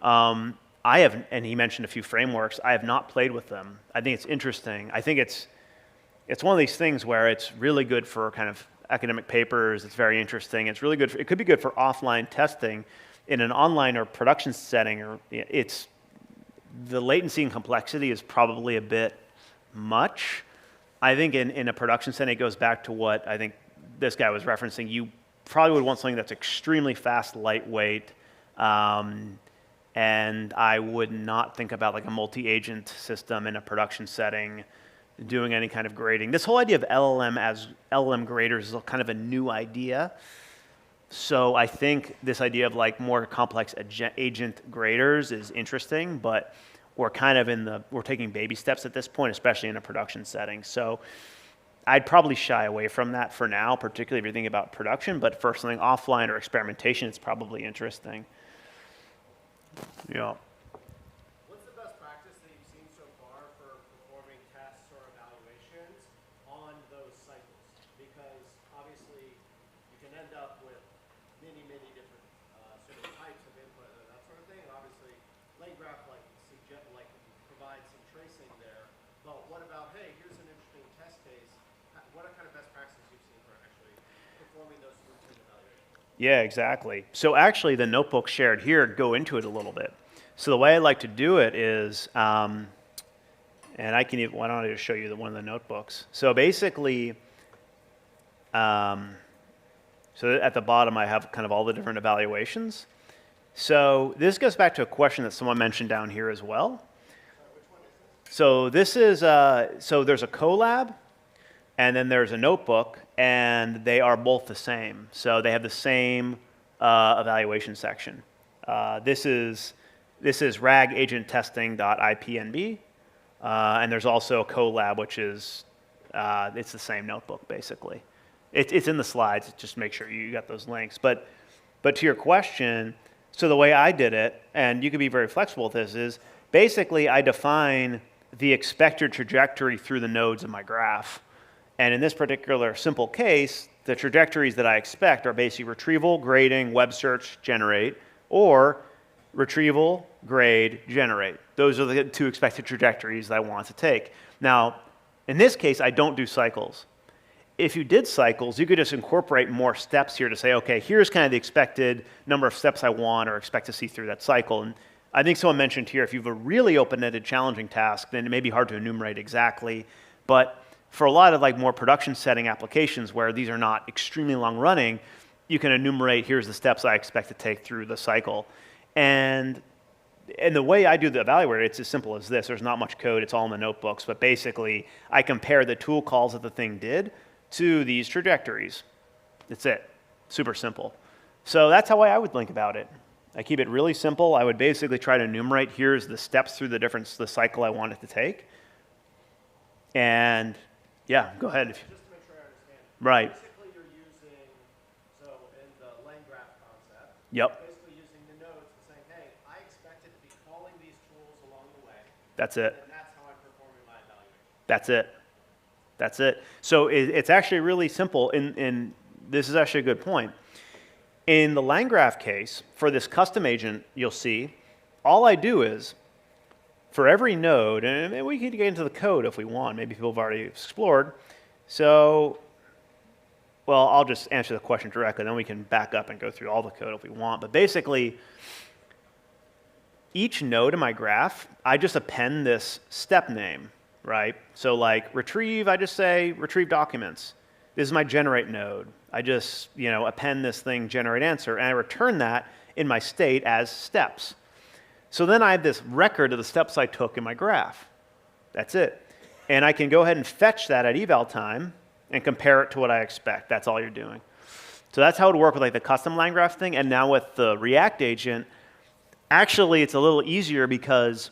I have, and he mentioned a few frameworks. I have not played with them. I think it's interesting. I think it's one of these things where it's really good for kind of academic papers. It's very interesting. It's really good. It could be good for offline testing in an online or production setting. Or it's the latency and complexity is probably a bit much. I think in a production setting, it goes back to what I think this guy was referencing. You probably would want something that's extremely fast, lightweight, and I would not think about like a multi-agent system in a production setting doing any kind of grading. This whole idea of LLM as LLM graders is kind of a new idea. So I think this idea of like more complex agent graders is interesting, but we're kind of we're taking baby steps at this point, especially in a production setting. So I'd probably shy away from that for now, particularly if you're thinking about production, but for something offline or experimentation, it's probably interesting. Yeah. What's the best practice that you've seen so far for performing tests or evaluations on those cycles? Because obviously you can end up with many different sort of types of input and that sort of thing. And obviously, LangGraph provides some tracing there. But what about, hey, here's an interesting test case. What are kind of best practices you've seen for actually performing those routine evaluations? Yeah, exactly. So actually the notebooks shared here go into it a little bit. So the way I like to do it is, and I can even, why don't I just show you one of the notebooks. So basically, so at the bottom I have kind of all the different evaluations. So this goes back to a question that someone mentioned down here as well. So this is, so there's a collab, and then there's a notebook, and they are both the same. So they have the same evaluation section. This is RAG agent testing.ipnb, and there's also a collab, which is it's the same notebook basically. It's in the slides. Just make sure you got those links. But to your question, so the way I did it, and you can be very flexible with this, is basically I define the expected trajectory through the nodes of my graph. And in this particular simple case, the trajectories that I expect are basically retrieval, grading, web search, generate, or retrieval, grade, generate. Those are the two expected trajectories that I want to take. Now, in this case, I don't do cycles. If you did cycles, you could just incorporate more steps here to say, okay, here's kind of the expected number of steps I want or expect to see through that cycle. And I think someone mentioned here, if you have a really open-ended challenging task, then it may be hard to enumerate exactly. But for a lot of like more production setting applications where these are not extremely long running, you can enumerate, here's the steps I expect to take through the cycle. And the way I do the evaluator, it's as simple as this. There's not much code. It's all in the notebooks. But basically, I compare the tool calls that the thing did to these trajectories. That's it. Super simple. So that's how I would think about it. I keep it really simple. I would basically try to enumerate, here's the steps through the cycle I want it to take. And yeah, go ahead. Just to make sure I understand. Right. Basically, you're using, so in the LangGraph concept, Yep. basically using the nodes and saying, hey, I expect it to be calling these tools along the way. That's it. And that's how I'm performing my evaluation. That's it. That's it. So it's actually really simple. And this is actually a good point. In the LangGraph case, for this custom agent, you'll see, all I do is, for every node, and we can get into the code if we want. Maybe people have already explored. So, well, I'll just answer the question directly. Then we can back up and go through all the code if we want. But basically, each node in my graph, I just append this step name, right? So like retrieve, I just say retrieve documents. This is my generate node. I just append this thing, generate answer, and I return that in my state as steps. So then I have this record of the steps I took in my graph. That's it. And I can go ahead and fetch that at eval time and compare it to what I expect. That's all you're doing. So that's how it would work with like the custom LangGraph thing. And now with the React agent, actually it's a little easier because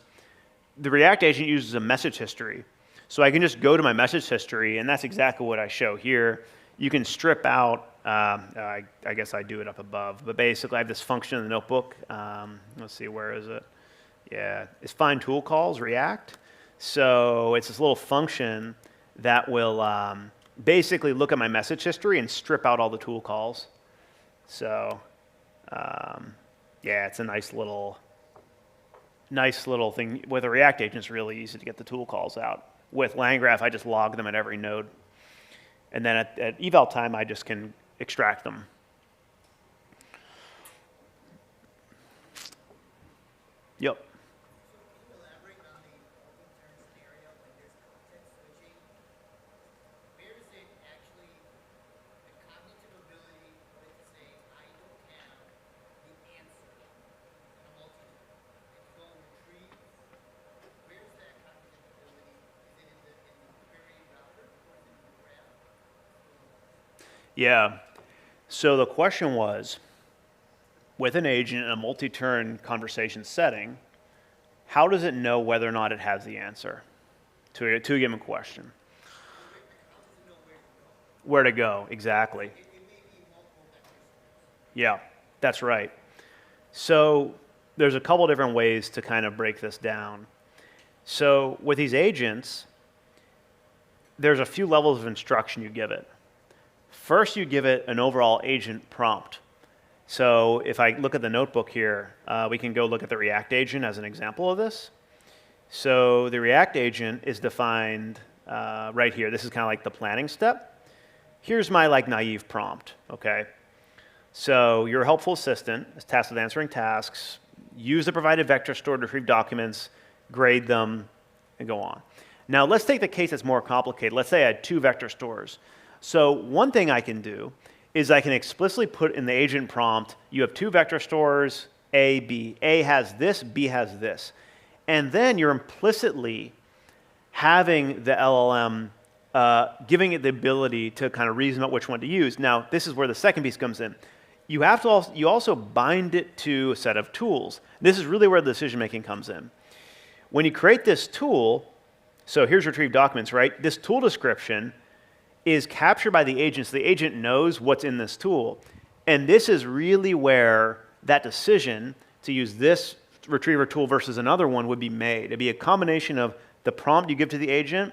the React agent uses a message history. So I can just go to my message history, and that's exactly what I show here. You can strip out, I guess I do it up above, but basically I have this function in the notebook. Let's see, where is it? Yeah, it's find tool calls, React. So it's this little function that will basically look at my message history and strip out all the tool calls. So yeah, it's a nice little thing. With a React agent, it's really easy to get the tool calls out. With LangGraph, I just log them at every node. And then at eval time, I just can extract them. Yep. Yeah. So the question was, with an agent in a multi-turn conversation setting, how does it know whether or not it has the answer to a given question? Where to go, exactly. Yeah, that's right. So there's a couple different ways to kind of break this down. So with these agents, there's a few levels of instruction you give it. First, you give it an overall agent prompt. So if I look at the notebook here, we can go look at the React agent as an example of this. So the React agent is defined right here. This is kind of like the planning step. Here's my naive prompt, okay? So your helpful assistant is tasked with answering tasks, use the provided vector store to retrieve documents, grade them, and go on. Now let's take the case that's more complicated. Let's say I had 2 vector stores. So one thing I can do is I can explicitly put in the agent prompt, you have 2 vector stores, A, B. A has this, B has this. And then you're implicitly having the LLM giving it the ability to kind of reason about which one to use. Now, this is where the second piece comes in. You also bind it to a set of tools. This is really where the decision making comes in. When you create this tool, so here's retrieve documents, right? This tool description is captured by the agent, so the agent knows what's in this tool. And this is really where that decision to use this retriever tool versus another one would be made. It'd be a combination of the prompt you give to the agent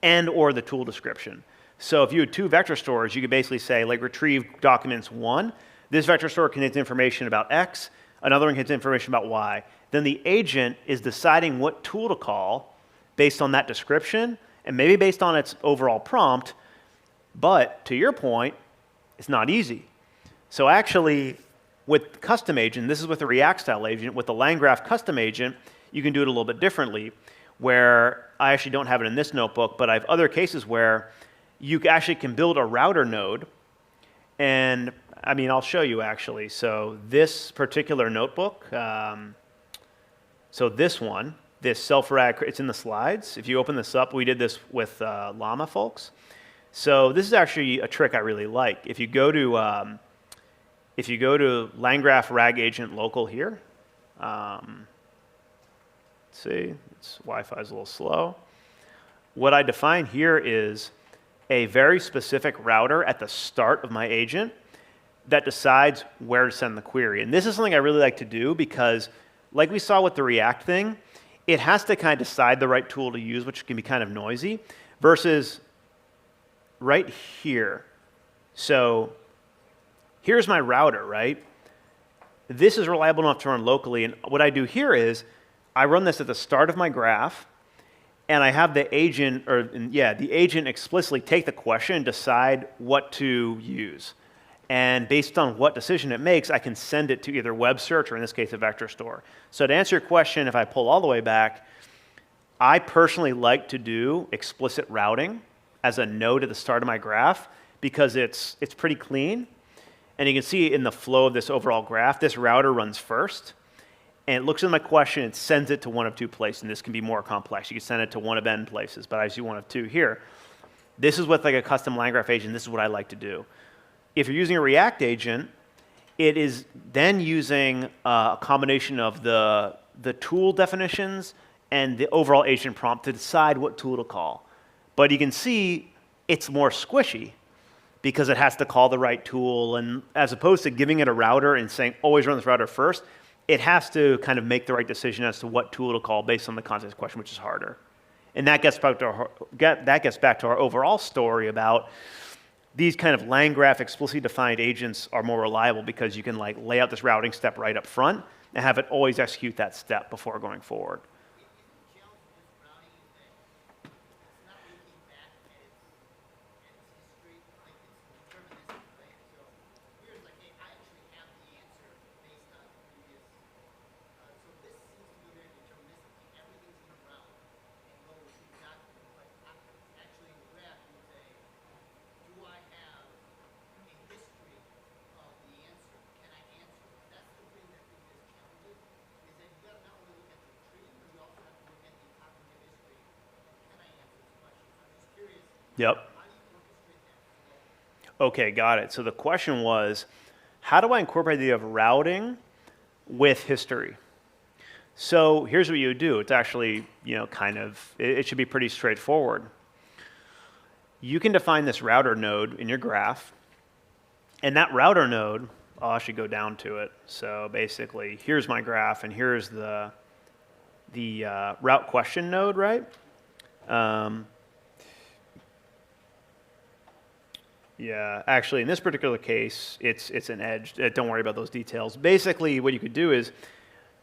and or the tool description. So if you had 2 vector stores, you could basically say, retrieve documents 1. This vector store contains information about X, another one contains information about Y. Then the agent is deciding what tool to call based on that description, and maybe based on its overall prompt, but to your point, it's not easy. So actually, with custom agent, this is with the React style agent, with the LangGraph custom agent, you can do it a little bit differently, where I actually don't have it in this notebook, but I have other cases where you actually can build a router node, and I mean, I'll show you actually. So this particular notebook, so this one, this self-RAG, it's in the slides. If you open this up, we did this with Llama folks. So this is actually a trick I really like. If you go to LangGraph RAG agent local here, let's see, Wi-Fi is a little slow. What I define here is a very specific router at the start of my agent that decides where to send the query. And this is something I really like to do because, like we saw with the React thing, it has to kind of decide the right tool to use, which can be kind of noisy, versus right here. So here's my router, right? This is reliable enough to run locally, and what I do here is I run this at the start of my graph, and I have the agent, the agent explicitly take the question and decide what to use. And based on what decision it makes, I can send it to either web search or in this case, a vector store. So to answer your question, if I pull all the way back, I personally like to do explicit routing as a node at the start of my graph because it's pretty clean. And you can see in the flow of this overall graph, this router runs first. And it looks at my question and sends it to one of 2 places. And this can be more complex. You can send it to one of n places, but I see one of 2 here. This is with a custom LangGraph agent. This is what I like to do. If you're using a React agent, it is then using a combination of the tool definitions and the overall agent prompt to decide what tool to call. But you can see it's more squishy because it has to call the right tool. And as opposed to giving it a router and saying, always run this router first, it has to kind of make the right decision as to what tool to call based on the context question, which is harder. And that gets back to our overall story about these kind of line graph explicitly defined agents are more reliable because you can like lay out this routing step right up front and have it always execute that step before going forward. Yep. Okay, got it. So the question was, how do I incorporate the idea of routing with history? So here's what you would do. It's actually, it should be pretty straightforward. You can define this router node in your graph, and that router node, I should go down to it. So basically, here's my graph, and here's the route question node, right? Yeah, actually, in this particular case, it's an edge. Don't worry about those details. Basically, what you could do is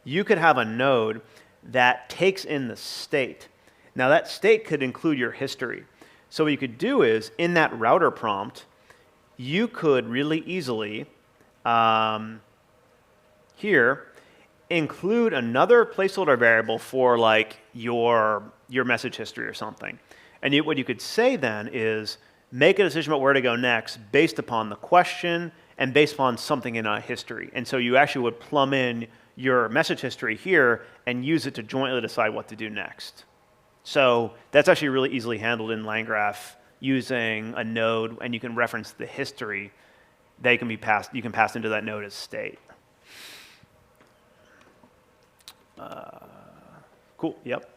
you could have a node that takes in the state. Now, that state could include your history. So what you could do is, in that router prompt, you could really easily, here, include another placeholder variable for like your message history or something. And what you could say then is, make a decision about where to go next based upon the question and based upon something in a history. And so you actually would plumb in your message history here and use it to jointly decide what to do next. So that's actually really easily handled in LangGraph using a node, and you can reference the history that you can pass into that node as state. Cool, yep.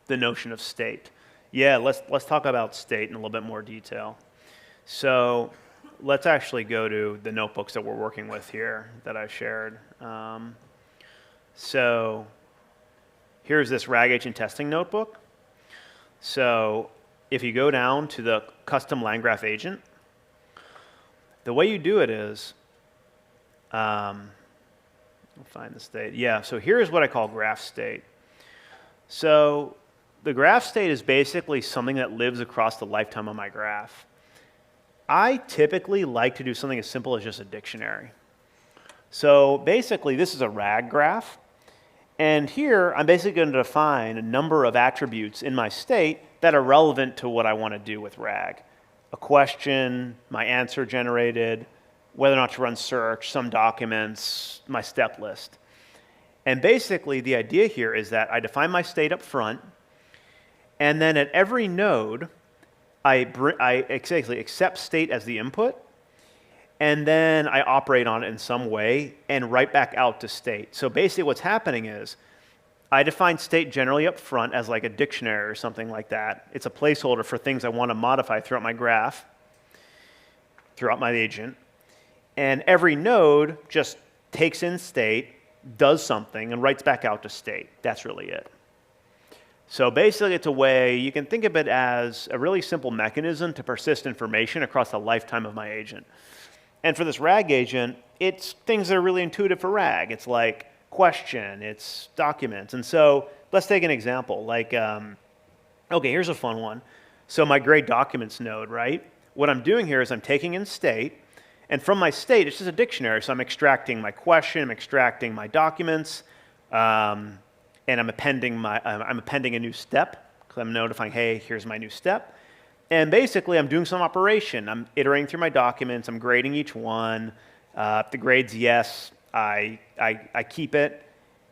The notion of state. Yeah, let's talk about state in a little bit more detail. So let's actually go to the notebooks that we're working with here that I shared. So here's this RAG agent testing notebook. So if you go down to the custom LangGraph agent, the way you do it is, I'll find the state. Yeah, so here's what I call graph state. So the graph state is basically something that lives across the lifetime of my graph. I typically like to do something as simple as just a dictionary. So basically, this is a RAG graph. And here, I'm basically going to define a number of attributes in my state that are relevant to what I want to do with RAG. A question, my answer generated, whether or not to run search, some documents, my step list. And basically, the idea here is that I define my state up front, and then at every node, I exactly accept state as the input, and then I operate on it in some way and write back out to state. So basically what's happening is I define state generally up front as like a dictionary or something like that. It's a placeholder for things I want to modify throughout my graph, throughout my agent. And every node just takes in state, does something, and writes back out to state. That's really it. So basically it's a way, you can think of it as a really simple mechanism to persist information across the lifetime of my agent. And for this RAG agent, it's things that are really intuitive for RAG. It's like question, it's documents. And so let's take an example. Like, okay, here's a fun one. So my grade documents node, right? What I'm doing here is I'm taking in state, and from my state, it's just a dictionary. So I'm extracting my question, I'm extracting my documents, and I'm appending a new step, because I'm notifying, hey, here's my new step. And basically, I'm doing some operation. I'm iterating through my documents. I'm grading each one. If the grade's yes, I keep it.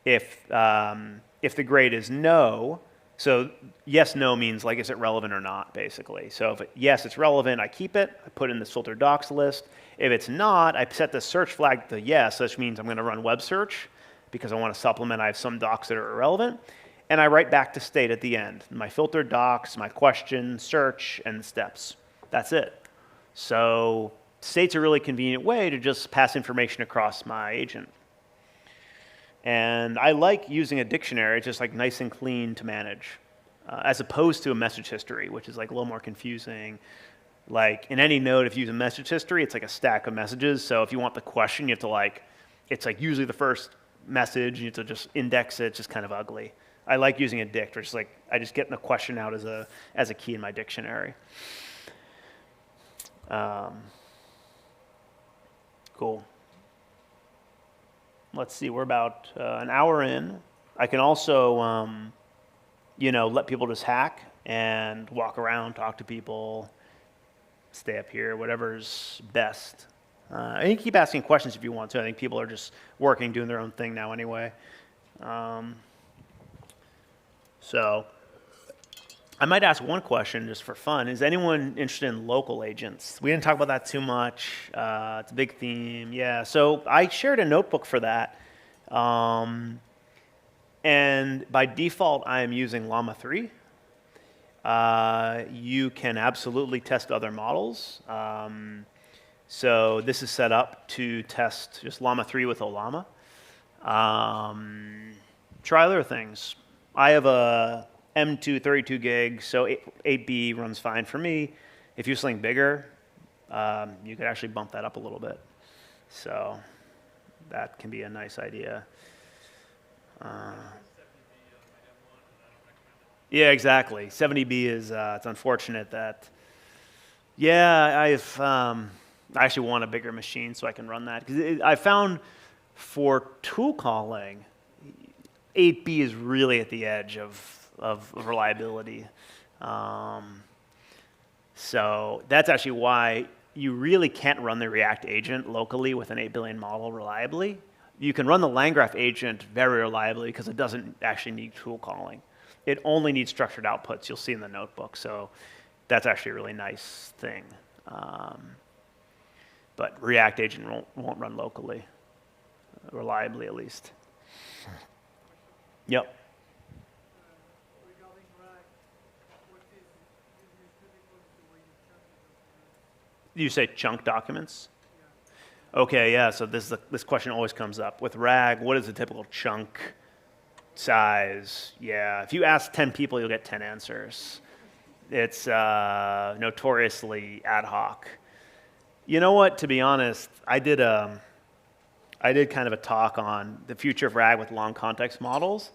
If the grade is no, so yes, no means like, is it relevant or not, basically. So if yes, it's relevant, I keep it. I put it in this filter docs list. If it's not, I set the search flag to yes, which means I'm going to run web search because I want to supplement. I have some docs that are irrelevant. And I write back to state at the end. My filtered docs, my question, search, and steps. That's it. So state's a really convenient way to just pass information across my agent. And I like using a dictionary, it's just like nice and clean to manage, as opposed to a message history, which is like a little more confusing. Like in any node, if you use a message history, it's like a stack of messages. So if you want the question, you have to like, it's like usually the first message, you have to just index it. It's just kind of ugly. I like using a dict, which is like, I just get the question out as a key in my dictionary. Cool. Let's see, we're about an hour in. I can also, let people just hack and walk around, talk to people, stay up here, whatever's best. And you keep asking questions if you want to. I think people are just working, doing their own thing now anyway. So I might ask one question just for fun. Is anyone interested in local agents? We didn't talk about that too much. It's a big theme. Yeah, so I shared a notebook for that. And by default, I am using Llama 3. You can absolutely test other models. So this is set up to test just Llama 3 with Ollama. Try other things. I have a M2 32 gig, so 8B runs fine for me. If you're something bigger, you could actually bump that up a little bit. So that can be a nice idea. Yeah, exactly. 70B is, it's unfortunate that, I actually want a bigger machine so I can run that. Because I found for tool calling, 8B is really at the edge of reliability. So that's actually why you really can't run the React agent locally with an 8 billion model reliably. You can run the LangGraph agent very reliably because it doesn't actually need tool calling. It only needs structured outputs, you'll see in the notebook. So that's actually a really nice thing. But React agent won't run locally, reliably at least. Yep. Regarding RAG, what is typical the way you chunk it? You say chunk documents? Okay, yeah, so this question always comes up. With RAG, what is the typical chunk size? Yeah, if you ask 10 people, you'll get 10 answers. It's notoriously ad hoc. You know what, to be honest, I did kind of a talk on the future of RAG with long context models.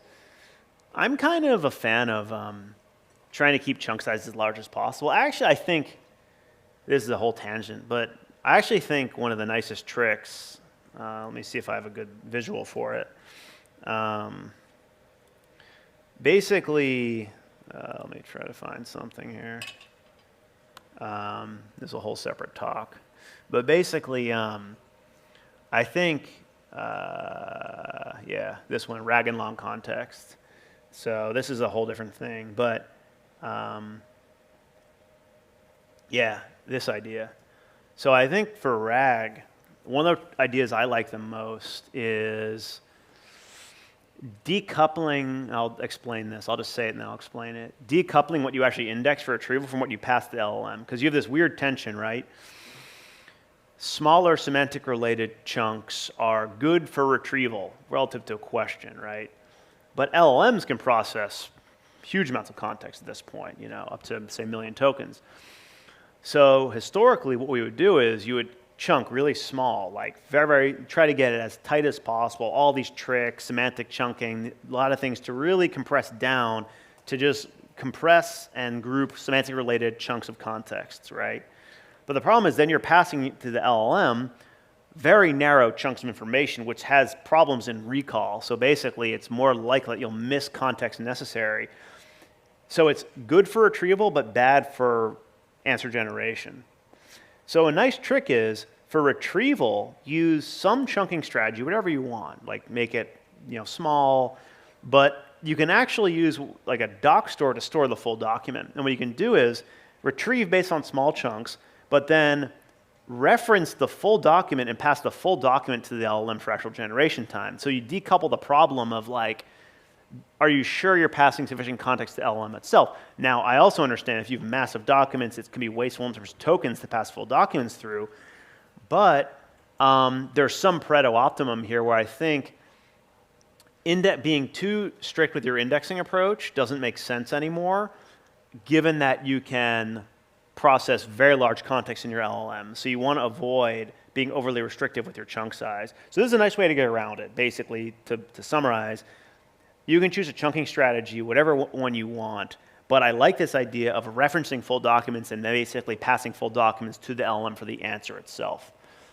I'm kind of a fan of trying to keep chunk sizes as large as possible. Actually, I think, this is a whole tangent, but I actually think one of the nicest tricks, let me see if I have a good visual for it. Basically, let me try to find something here. There's a whole separate talk. But basically, I think, this one, RAG and long context. So this is a whole different thing. But, this idea. So I think for RAG, one of the ideas I like the most is decoupling. I'll explain this. I'll just say it and then I'll explain it. Decoupling what you actually index for retrieval from what you pass to the LLM. Because you have this weird tension, right? Smaller semantic related chunks are good for retrieval relative to a question, right? But LLMs can process huge amounts of context at this point, up to, say, 1 million tokens. So historically, what we would do is you would chunk really small, like very, try to get it as tight as possible, all these tricks, semantic chunking, a lot of things to really compress down to just compress and group semantic related chunks of context, right? But the problem is then you're passing to the LLM very narrow chunks of information, which has problems in recall. So basically, it's more likely that you'll miss context necessary. So it's good for retrieval, but bad for answer generation. So a nice trick is, for retrieval, use some chunking strategy, whatever you want. Like make it small, but you can actually use like a doc store to store the full document. And what you can do is retrieve based on small chunks, but then reference the full document and pass the full document to the LLM for actual generation time. So you decouple the problem of like, are you sure you're passing sufficient context to LLM itself? Now, I also understand if you have massive documents, it can be wasteful in terms of tokens to pass full documents through. But there's some Pareto optimum here where I think being too strict with your indexing approach doesn't make sense anymore, given that you can process very large context in your LLM. So you want to avoid being overly restrictive with your chunk size. So this is a nice way to get around it. Basically, to summarize, you can choose a chunking strategy, whatever one you want, but I like this idea of referencing full documents and basically passing full documents to the LLM for the answer itself.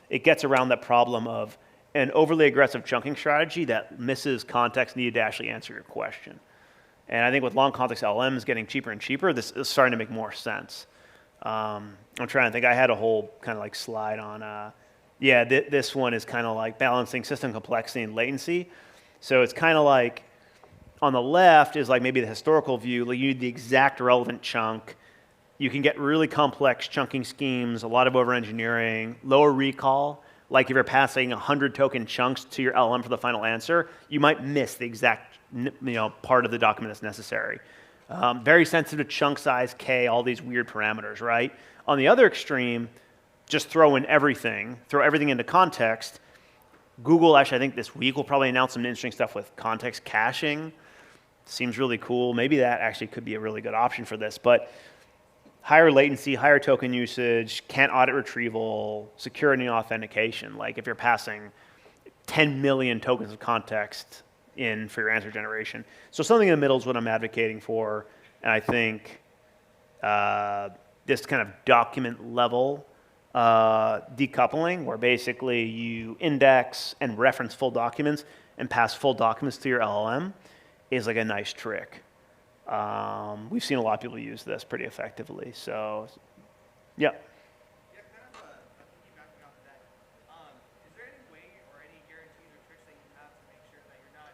It gets around that problem of an overly aggressive chunking strategy that misses context needed to actually answer your question. And I think with long context LLMs getting cheaper and cheaper, this is starting to make more sense. I'm trying to think. I had a whole kind of like slide on, this one is kind of like balancing system complexity and latency. So it's kind of like on the left is like maybe the historical view. Like you need the exact relevant chunk. You can get really complex chunking schemes, a lot of over-engineering, lower recall. Like if you're passing 100 token chunks to your LLM for the final answer, you might miss the exact part of the document that's necessary. Very sensitive to chunk size, K, all these weird parameters, right? On the other extreme, just throw everything into context. Google, actually, I think this week will probably announce some interesting stuff with context caching. Seems really cool. Maybe that actually could be a really good option for this, but higher latency, higher token usage, can't audit retrieval, security and authentication. Like if you're passing 10 million tokens of context in for your answer generation. So something in the middle is what I'm advocating for. And I think this kind of document level decoupling, where basically you index and reference full documents and pass full documents to your LLM, is like a nice trick. We've seen a lot of people use this pretty effectively. So, yeah. Yeah, kind of piggybacking off of that. Is there any way or any guarantees or tricks that you have to make sure that you're not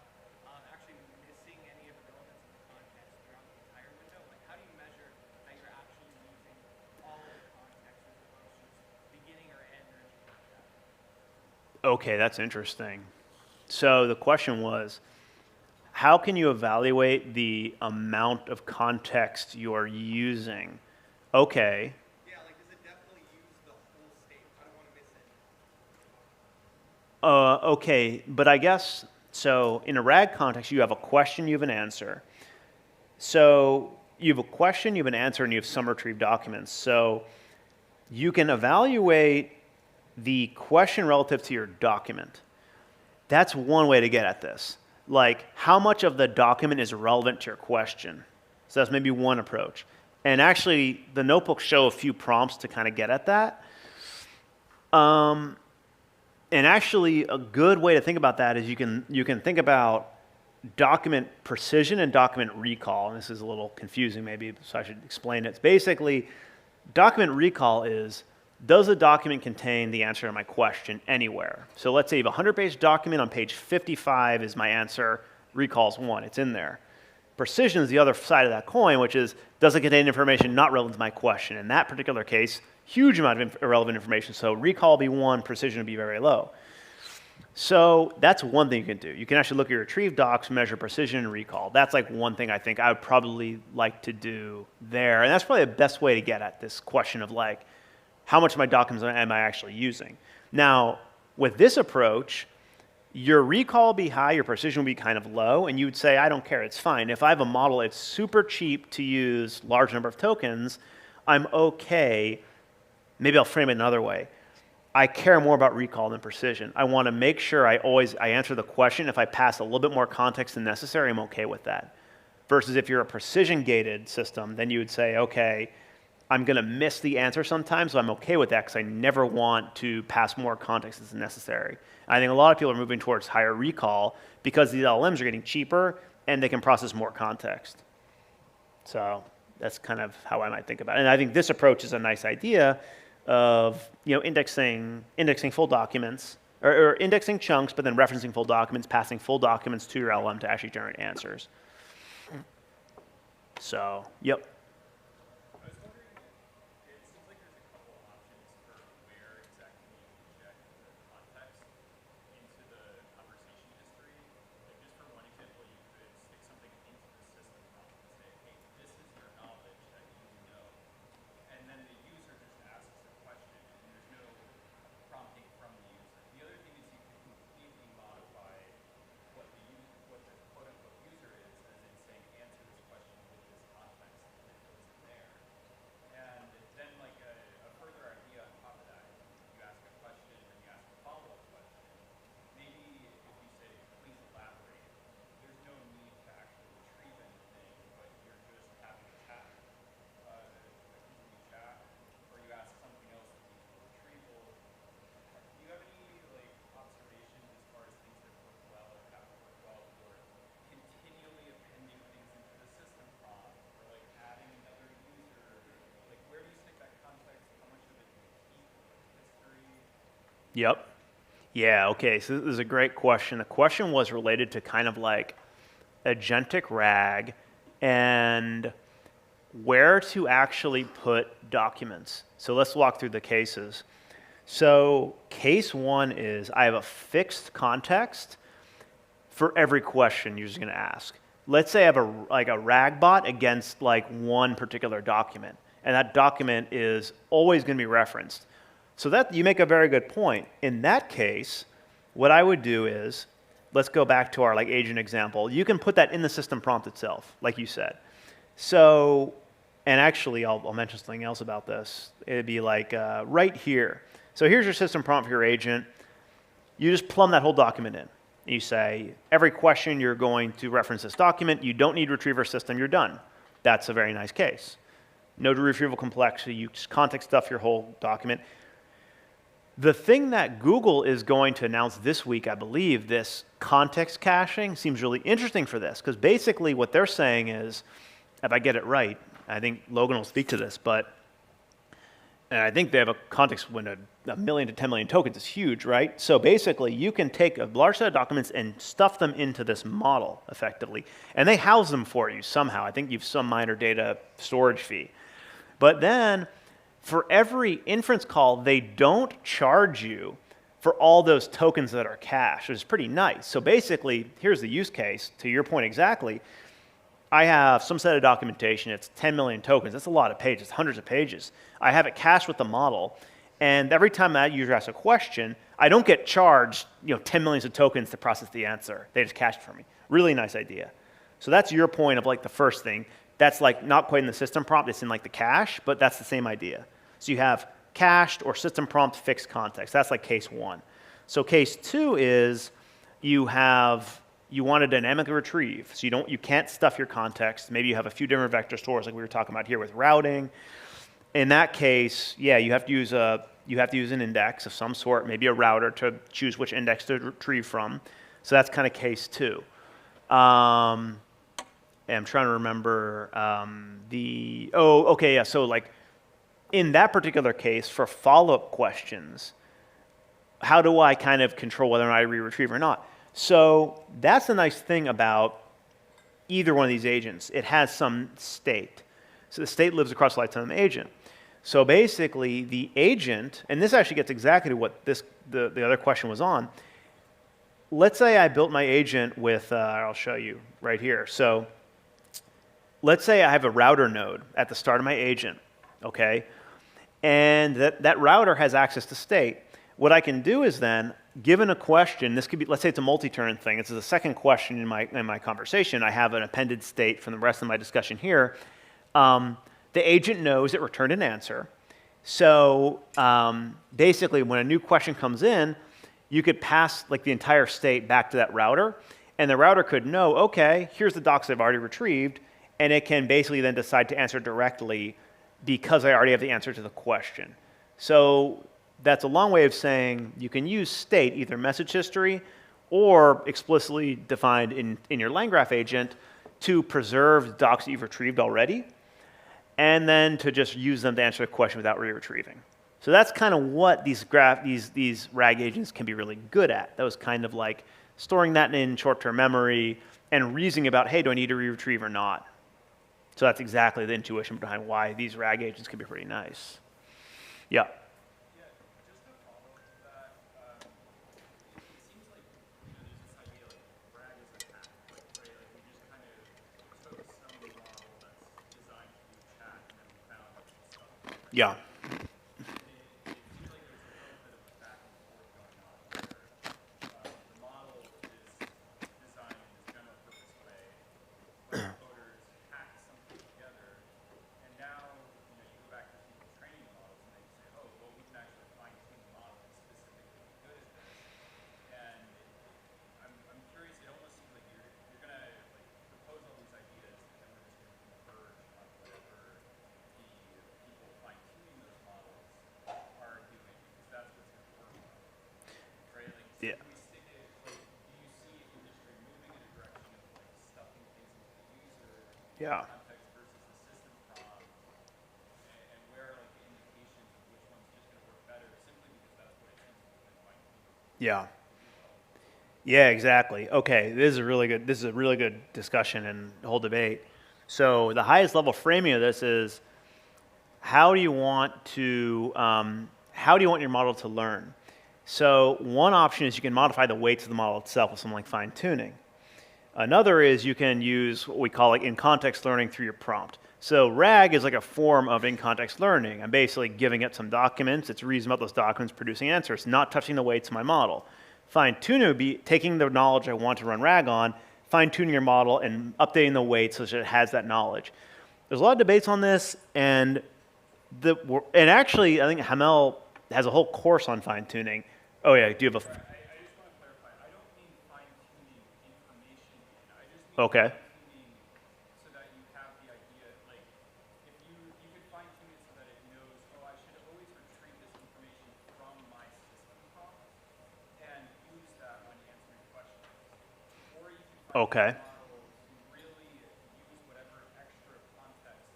actually missing any of the elements of the context throughout the entire window? Like, how do you measure that you're actually using all of the context as opposed to just beginning or end or anything like that? Okay, that's interesting. So the question was, how can you evaluate the amount of context you're using? Okay. Yeah, like does it definitely use the whole state? I don't want to miss it. Okay, but I guess, so in a RAG context, you have a question, you have an answer. So you have a question, you have an answer, and you have some retrieved documents. So you can evaluate the question relative to your document. That's one way to get at this. Like, how much of the document is relevant to your question? So that's maybe one approach. And actually, the notebooks show a few prompts to kind of get at that. And actually, a good way to think about that is you can think about document precision and document recall. And this is a little confusing maybe, so I should explain it. It's basically, document recall is, does the document contain the answer to my question anywhere? So let's say you have a 100-page document, on page 55 is my answer, recalls 1, it's in there. Precision is the other side of that coin, which is, does it contain information not relevant to my question? In that particular case, huge amount of irrelevant information, so recall will be 1, precision will be very low. So that's one thing you can do. You can actually look at your retrieved docs, measure precision and recall. That's like one thing I think I would probably like to do there. And that's probably the best way to get at this question of like, how much of my documents am I actually using? Now, with this approach, your recall will be high, your precision will be kind of low, and you would say, I don't care, it's fine. If I have a model, it's super cheap to use large number of tokens, I'm okay. Maybe I'll frame it another way. I care more about recall than precision. I want to make sure I answer the question. If I pass a little bit more context than necessary, I'm okay with that. Versus if you're a precision-gated system, then you would say, okay, I'm going to miss the answer sometimes, so I'm okay with that because I never want to pass more context than necessary. I think a lot of people are moving towards higher recall because these LLMs are getting cheaper and they can process more context. So that's kind of how I might think about it. And I think this approach is a nice idea of indexing full documents or indexing chunks, but then referencing full documents, passing full documents to your LLM to actually generate answers. So, yep. Yep. Yeah, okay, so this is a great question. The question was related to kind of like agentic RAG and where to actually put documents. So let's walk through the cases. So case one is I have a fixed context for every question you're just going to ask. Let's say I have a RAG bot against like one particular document, and that document is always going to be referenced. So that you make a very good point. In that case, what I would do is, let's go back to our like agent example. You can put that in the system prompt itself, like you said. So, and actually, I'll mention something else about this. It'd be like right here. So here's your system prompt for your agent. You just plumb that whole document in. You say, every question you're going to reference this document. You don't need retriever system. You're done. That's a very nice case. No retrieval complexity. You just context stuff your whole document. The thing that Google is going to announce this week, I believe, this context caching seems really interesting for this, because basically what they're saying is, if I get it right, I think Logan will speak to this, but and I think they have a context window, 1 million to 10 million tokens is huge, right? So basically you can take a large set of documents and stuff them into this model effectively, and they house them for you somehow. I think you've some minor data storage fee. But then for every inference call, they don't charge you for all those tokens that are cached, which is pretty nice. So basically, here's the use case, to your point exactly. I have some set of documentation, it's 10 million tokens. That's a lot of pages, hundreds of pages. I have it cached with the model, and every time that user asks a question, I don't get charged 10 millions of tokens to process the answer. They just cache it for me. Really nice idea. So that's your point of like the first thing. That's like not quite in the system prompt, it's in like the cache, but that's the same idea. So you have cached or system prompt fixed context. That's like case one. So case two is you want to dynamically retrieve. So you can't stuff your context. Maybe you have a few different vector stores like we were talking about here with routing. In that case, yeah, you have to use an index of some sort, maybe a router to choose which index to retrieve from. So that's kind of case two. And I'm trying to remember so like in that particular case, for follow-up questions, how do I kind of control whether or not I re-retrieve or not? So that's the nice thing about either one of these agents. It has some state. So the state lives across the lifetime of the agent. So basically, the agent, and this actually gets exactly to what the other question was on. Let's say I built my agent with, I'll show you right here. So let's say I have a router node at the start of my agent, okay? And that router has access to state. What I can do is then, given a question, this could be, let's say it's a multi-turn thing. This is the second question in my conversation. I have an appended state from the rest of my discussion here. The agent knows it returned an answer. So basically, when a new question comes in, you could pass like the entire state back to that router, and the router could know, okay, here's the docs I've already retrieved, and it can basically then decide to answer directly because I already have the answer to the question. So that's a long way of saying you can use state, either message history or explicitly defined in your LangGraph agent, to preserve docs that you've retrieved already, and then to just use them to answer a question without re-retrieving. So that's kind of what these RAG agents can be really good at. That was kind of like storing that in short-term memory and reasoning about, hey, do I need to re-retrieve or not? So that's exactly the intuition behind why these RAG agents can be pretty nice. Yeah. Yeah. Yeah. Yeah. Yeah. Yeah, exactly. Okay, this is a really good. This is a really good discussion and whole debate. So the highest level framing of this is how do you want your model to learn? So one option is you can modify the weights of the model itself with something like fine tuning. Another is you can use what we call like in-context learning through your prompt. So RAG is like a form of in-context learning. I'm basically giving it some documents. It's reasoning about those documents, producing answers, not touching the weights of my model. Fine-tuning would be taking the knowledge I want to run RAG on, fine-tuning your model, and updating the weights so that it has that knowledge. There's a lot of debates on this, and actually, I think Hamel has a whole course on fine-tuning. Oh yeah, do you have a... I just want to clarify. I don't mean fine-tuning information. I just mean Okay. fine-tuning so that you have the idea. Like, if you could fine-tune it so that it knows, oh, I should always retrieve this information from my system prompt and use that when answering questions. Or you can fine-tune Okay. the model to really use whatever extra context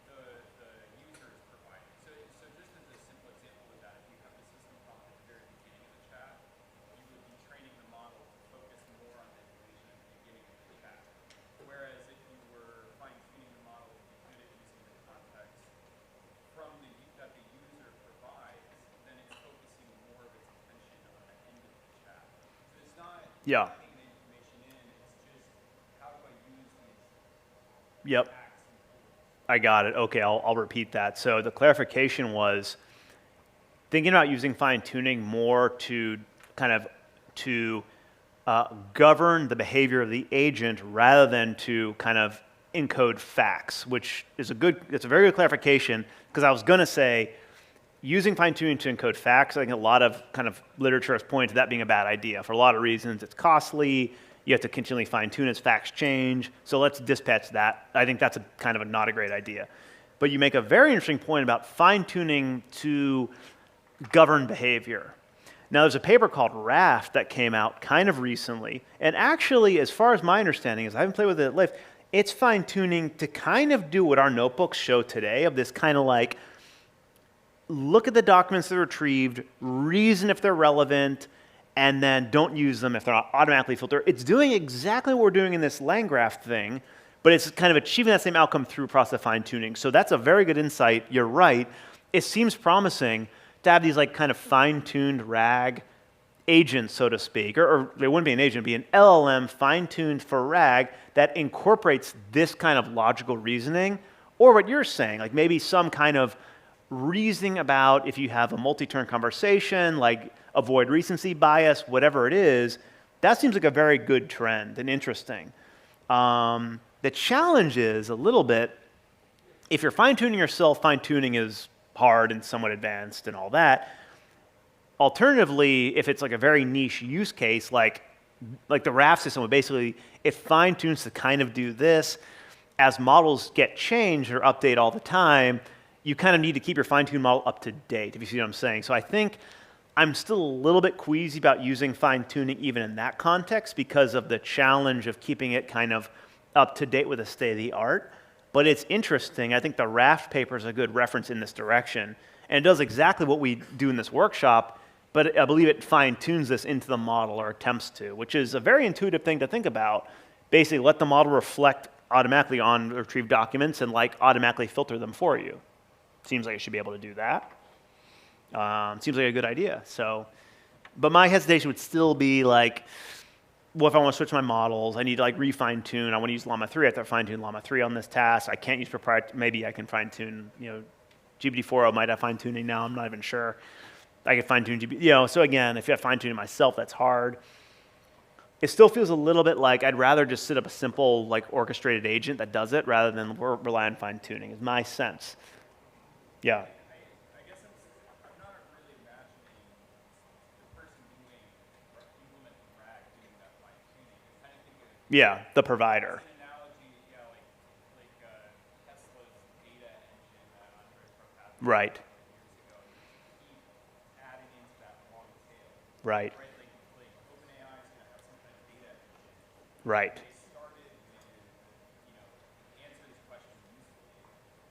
the user is providing. So just as a simple example of that, if you have the system prompt at the very beginning of the chat, you would be training the model to focus more on the information at the beginning of the chat. Whereas if you were fine-tuning the model to be good at using the context that the user provides, then it's focusing more of its attention on the end of the chat. So it's not Yeah. putting the information in, it's just how do I use these Yep. acts and tools. I got it. Okay, I'll repeat that. So the clarification was thinking about using fine tuning more to kind of govern the behavior of the agent rather than to kind of encode facts, which is it's a very good clarification because I was going to say using fine tuning to encode facts, I think a lot of kind of literature has pointed to that being a bad idea for a lot of reasons. It's costly. You have to continually fine tune as facts change. So let's dispatch that. I think that's a kind of not a great idea. But you make a very interesting point about fine tuning to govern behavior. Now there's a paper called Raft that came out kind of recently. And actually, as far as my understanding is, I haven't played with it at Lyft, it's fine tuning to kind of do what our notebooks show today of this kind of like, look at the documents that are retrieved, reason if they're relevant, and then don't use them if they're not automatically filtered. It's doing exactly what we're doing in this LangGraph thing, but it's kind of achieving that same outcome through process of fine-tuning. So that's a very good insight. You're right. It seems promising to have these like kind of fine-tuned RAG agents, so to speak, or it wouldn't be an agent, it'd be an LLM fine-tuned for RAG that incorporates this kind of logical reasoning, or what you're saying, like maybe some kind of reasoning about if you have a multi-turn conversation, like avoid recency bias, whatever it is. That seems like a very good trend and interesting. The challenge is a little bit, if you're fine-tuning yourself, fine-tuning is hard and somewhat advanced and all that. Alternatively, if it's like a very niche use case, like the RAF system, would basically, it fine-tunes to kind of do this. As models get changed or update all the time, you kind of need to keep your fine-tuned model up to date, if you see what I'm saying. So I think I'm still a little bit queasy about using fine-tuning even in that context because of the challenge of keeping it kind of up to date with the state of the art. But it's interesting. I think the Raft paper is a good reference in this direction. And it does exactly what we do in this workshop, but I believe it fine-tunes this into the model or attempts to, which is a very intuitive thing to think about. Basically, let the model reflect automatically on retrieved documents and like automatically filter them for you. Seems like it should be able to do that. Seems like a good idea. So, but my hesitation would still be like, well, if I want to switch my models, I need to like refine tune. I want to use Llama 3. I have to fine tune Llama 3 on this task. I can't use proprietary. Maybe I can fine tune. GPT-4o might have fine tuning now. I'm not even sure. I can fine tune GPT. So again, if you have fine tuning myself, that's hard. It still feels a little bit like I'd rather just set up a simple like orchestrated agent that does it rather than rely on fine tuning. Is my sense. Yeah. I guess I'm not really imagining the person doing or implementing RAG doing that fine tuning. I kind of think of Yeah, the provider. an analogy, like Tesla's data engine that Anthropic had Right. years ago. You keep adding into that long tail. Right. Right? Like OpenAI is going to have some kind of data engine. Right. They started with, answer this question usefully.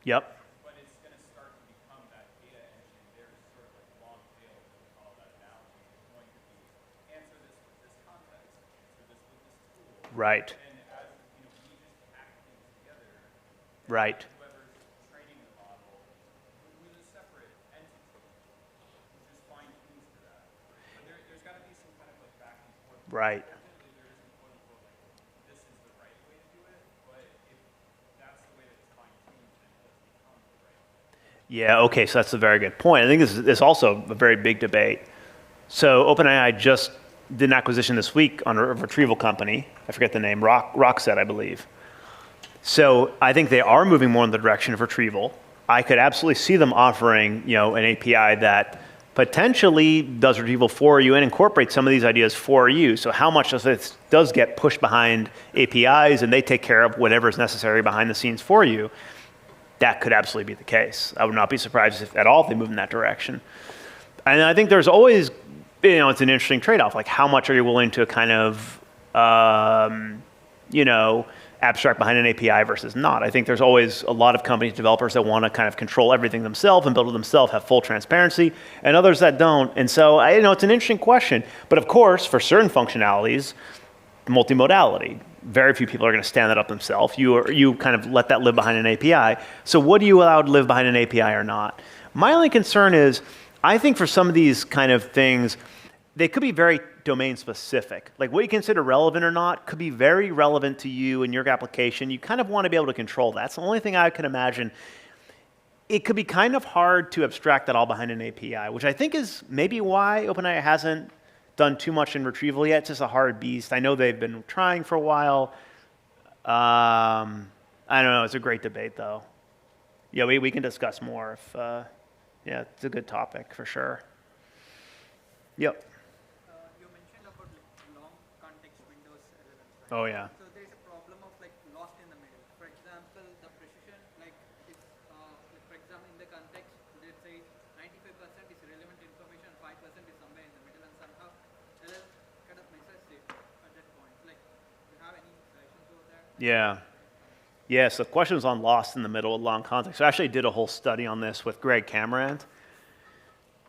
Yep. But it's going to start to become that data engine. There's sort of like long tail, to call that analogy. It's going to be Right. And as we just pack things together, Right. whoever's training the model with a separate entity, just fine tunes to that. But there's got to be some kind of like back and forth. Right. Ultimately, there isn't quote unquote like this is the right way to do it, but if that's the way that it's fine tuned, then it does become the right way. Yeah, okay, so that's a very good point. I think this is also a very big debate. So OpenAI just did an acquisition this week on a retrieval company. I forget the name, Rockset, I believe. So I think they are moving more in the direction of retrieval. I could absolutely see them offering, an API that potentially does retrieval for you and incorporates some of these ideas for you. So how much of this does get pushed behind APIs and they take care of whatever is necessary behind the scenes for you? That could absolutely be the case. I would not be surprised if at all if they move in that direction. And I think there's always, it's an interesting trade-off. Like how much are you willing to kind of, abstract behind an API versus not? I think there's always a lot of companies, developers that want to kind of control everything themselves and build it themselves, have full transparency, and others that don't. And so, it's an interesting question. But of course, for certain functionalities, multimodality. Very few people are going to stand that up themselves. You kind of let that live behind an API. So what do you allow to live behind an API or not? My only concern is, I think for some of these kind of things, they could be very domain specific. Like what you consider relevant or not could be very relevant to you and your application. You kind of want to be able to control that. That's the only thing I can imagine. It could be kind of hard to abstract that all behind an API, which I think is maybe why OpenAI hasn't done too much in retrieval yet. It's just a hard beast. I know they've been trying for a while. I don't know. It's a great debate, though. Yeah, we can discuss more if. It's a good topic for sure. Yep. You mentioned about long context windows LLMs, right? Oh yeah. So there is a problem of lost in the middle. For example, the precision, if, for example, in the context, let's say 95% is relevant information, 5% is somewhere in the middle, and somehow LLM kind of misses it at that point. Do you have any suggestions over there? Yeah. Yeah, so the question was on lost in the middle of long context. So I actually did a whole study on this with Greg Camerant.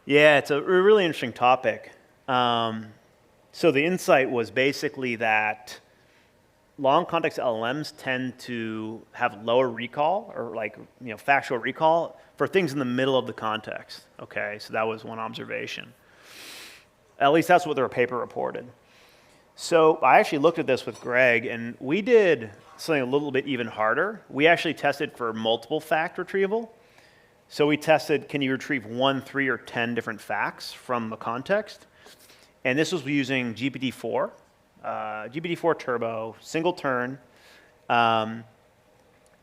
Yeah, it's a really interesting topic. So the insight was basically that long context LLMs tend to have lower recall or factual recall for things in the middle of the context. Okay, so that was one observation. At least that's what their paper reported. So I actually looked at this with Greg, and we did something a little bit even harder. We actually tested for multiple fact retrieval. So we tested, can you retrieve 1, 3, or 10 different facts from a context? And this was using GPT-4, GPT-4 Turbo, single turn. And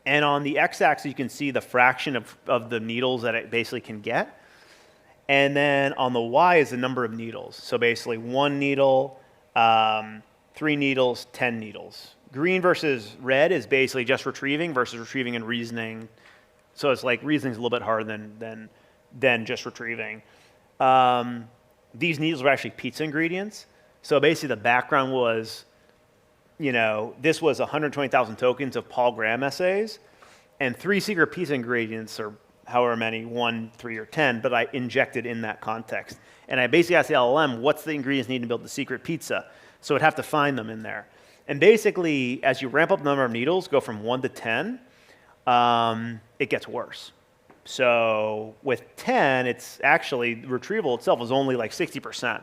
on the x-axis, you can see the fraction of the needles that it basically can get. And then on the y is the number of needles. So basically 1 needle, 3 needles, 10 needles. Green versus red is basically just retrieving versus retrieving and reasoning. So it's like reasoning is a little bit harder than just retrieving. These needles were actually pizza ingredients. So basically the background was, this was 120,000 tokens of Paul Graham essays and 3 secret pizza ingredients, or however many, 1, 3, or 10, but I injected in that context. And I basically asked the LLM, what's the ingredients needed to build the secret pizza? So it'd have to find them in there. And basically, as you ramp up the number of needles, go from 1 to 10, it gets worse. So with 10, it's actually, retrieval itself is only 60%.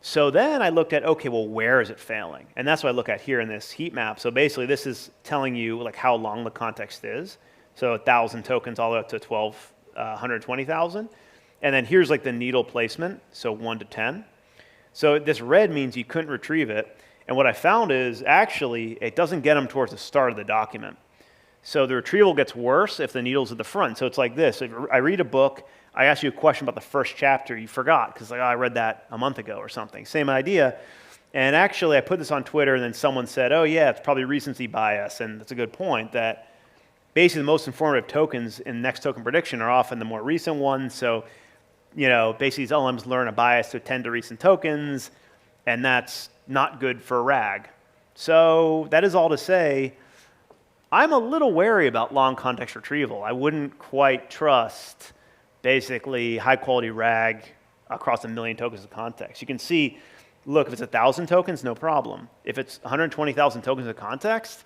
So then I looked at, okay, well, where is it failing? And that's what I look at here in this heat map. So basically, this is telling you how long the context is. So 1,000 tokens all the way up to 120,000. And then here's the needle placement, so 1 to 10. So this red means you couldn't retrieve it. And what I found is actually it doesn't get them towards the start of the document. So the retrieval gets worse if the needle's at the front. So it's like this. If I read a book, I ask you a question about the first chapter, you forgot because I read that a month ago or something. Same idea. And actually I put this on Twitter and then someone said, oh yeah, it's probably recency bias. And that's a good point that basically the most informative tokens in next token prediction are often the more recent ones. So basically these LLMs learn a bias to attend to recent tokens, and that's not good for RAG. So that is all to say, I'm a little wary about long context retrieval. I wouldn't quite trust basically high quality RAG across 1 million tokens of context. You can see look, if it's 1,000 tokens, no problem. If it's 120,000 tokens of context,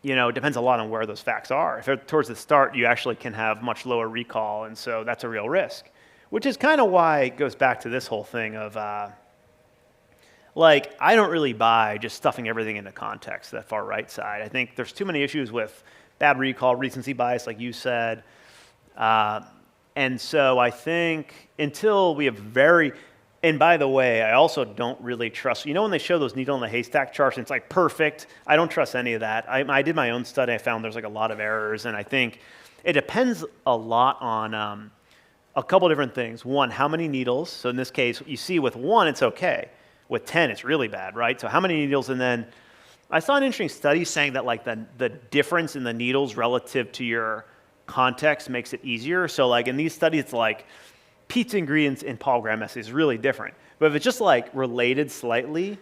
it depends a lot on where those facts are. If they're towards the start, you actually can have much lower recall, and so that's a real risk. Which is kind of why it goes back to this whole thing of, I don't really buy just stuffing everything into context, that far right side. I think there's too many issues with bad recall, recency bias, like you said. And so I think until we have and by the way, I also don't really trust, when they show those needle in the haystack charts and it's like perfect, I don't trust any of that. I did my own study, I found there's like a lot of errors, and I think it depends a lot on a couple different things. One, how many needles? So in this case, you see with 1, it's okay. With 10, it's really bad, right? So how many needles? And then I saw an interesting study saying that like the difference in the needles relative to your context makes it easier. So like in these studies, it's like pizza ingredients in Paul Graham essays is really different. But if it's just like related slightly,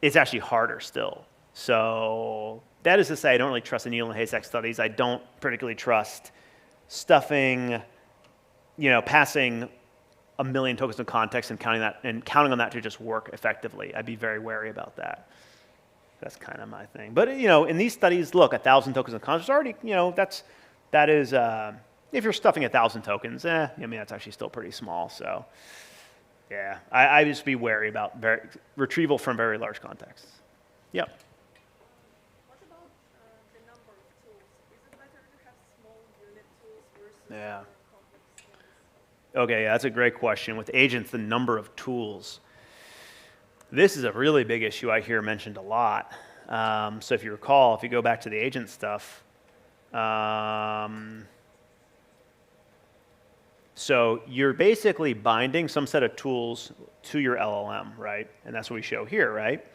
it's actually harder still. So that is to say, I don't really trust the needle in the haystack studies. I don't particularly trust stuffing, passing 1 million tokens of context and counting on that to just work effectively. I'd be very wary about that. That's kind of my thing. But in these studies, look, 1,000 tokens of context already, that is if you're stuffing 1,000 tokens, that's actually still pretty small. So yeah, I just be wary about retrieval from very large contexts. Yep. What about the number of tools? Is it better to have small unit tools versus Yeah. complex ones? Okay, yeah, that's a great question. With agents, the number of tools. This is a really big issue I hear mentioned a lot. So if you recall, if you go back to the agent stuff, so you're basically binding some set of tools to your LLM, right? And that's what we show here, right?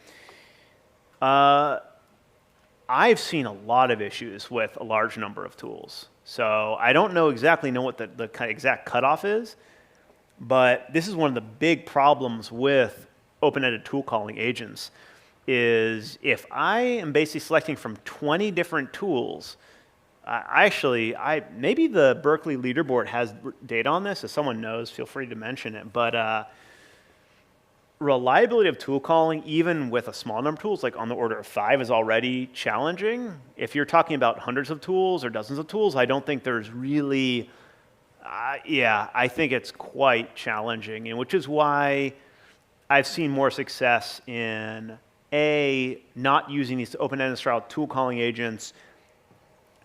I've seen a lot of issues with a large number of tools. So I don't know what the exact cutoff is, but this is one of the big problems with open-ended tool calling agents is if I am basically selecting from 20 different tools, maybe the Berkeley leaderboard has data on this. If someone knows, feel free to mention it. But reliability of tool calling, even with a small number of tools, like on the order of 5, is already challenging. If you're talking about hundreds of tools or dozens of tools, I don't think there's really, I think it's quite challenging, and which is why I've seen more success in not using these open-ended style tool calling agents,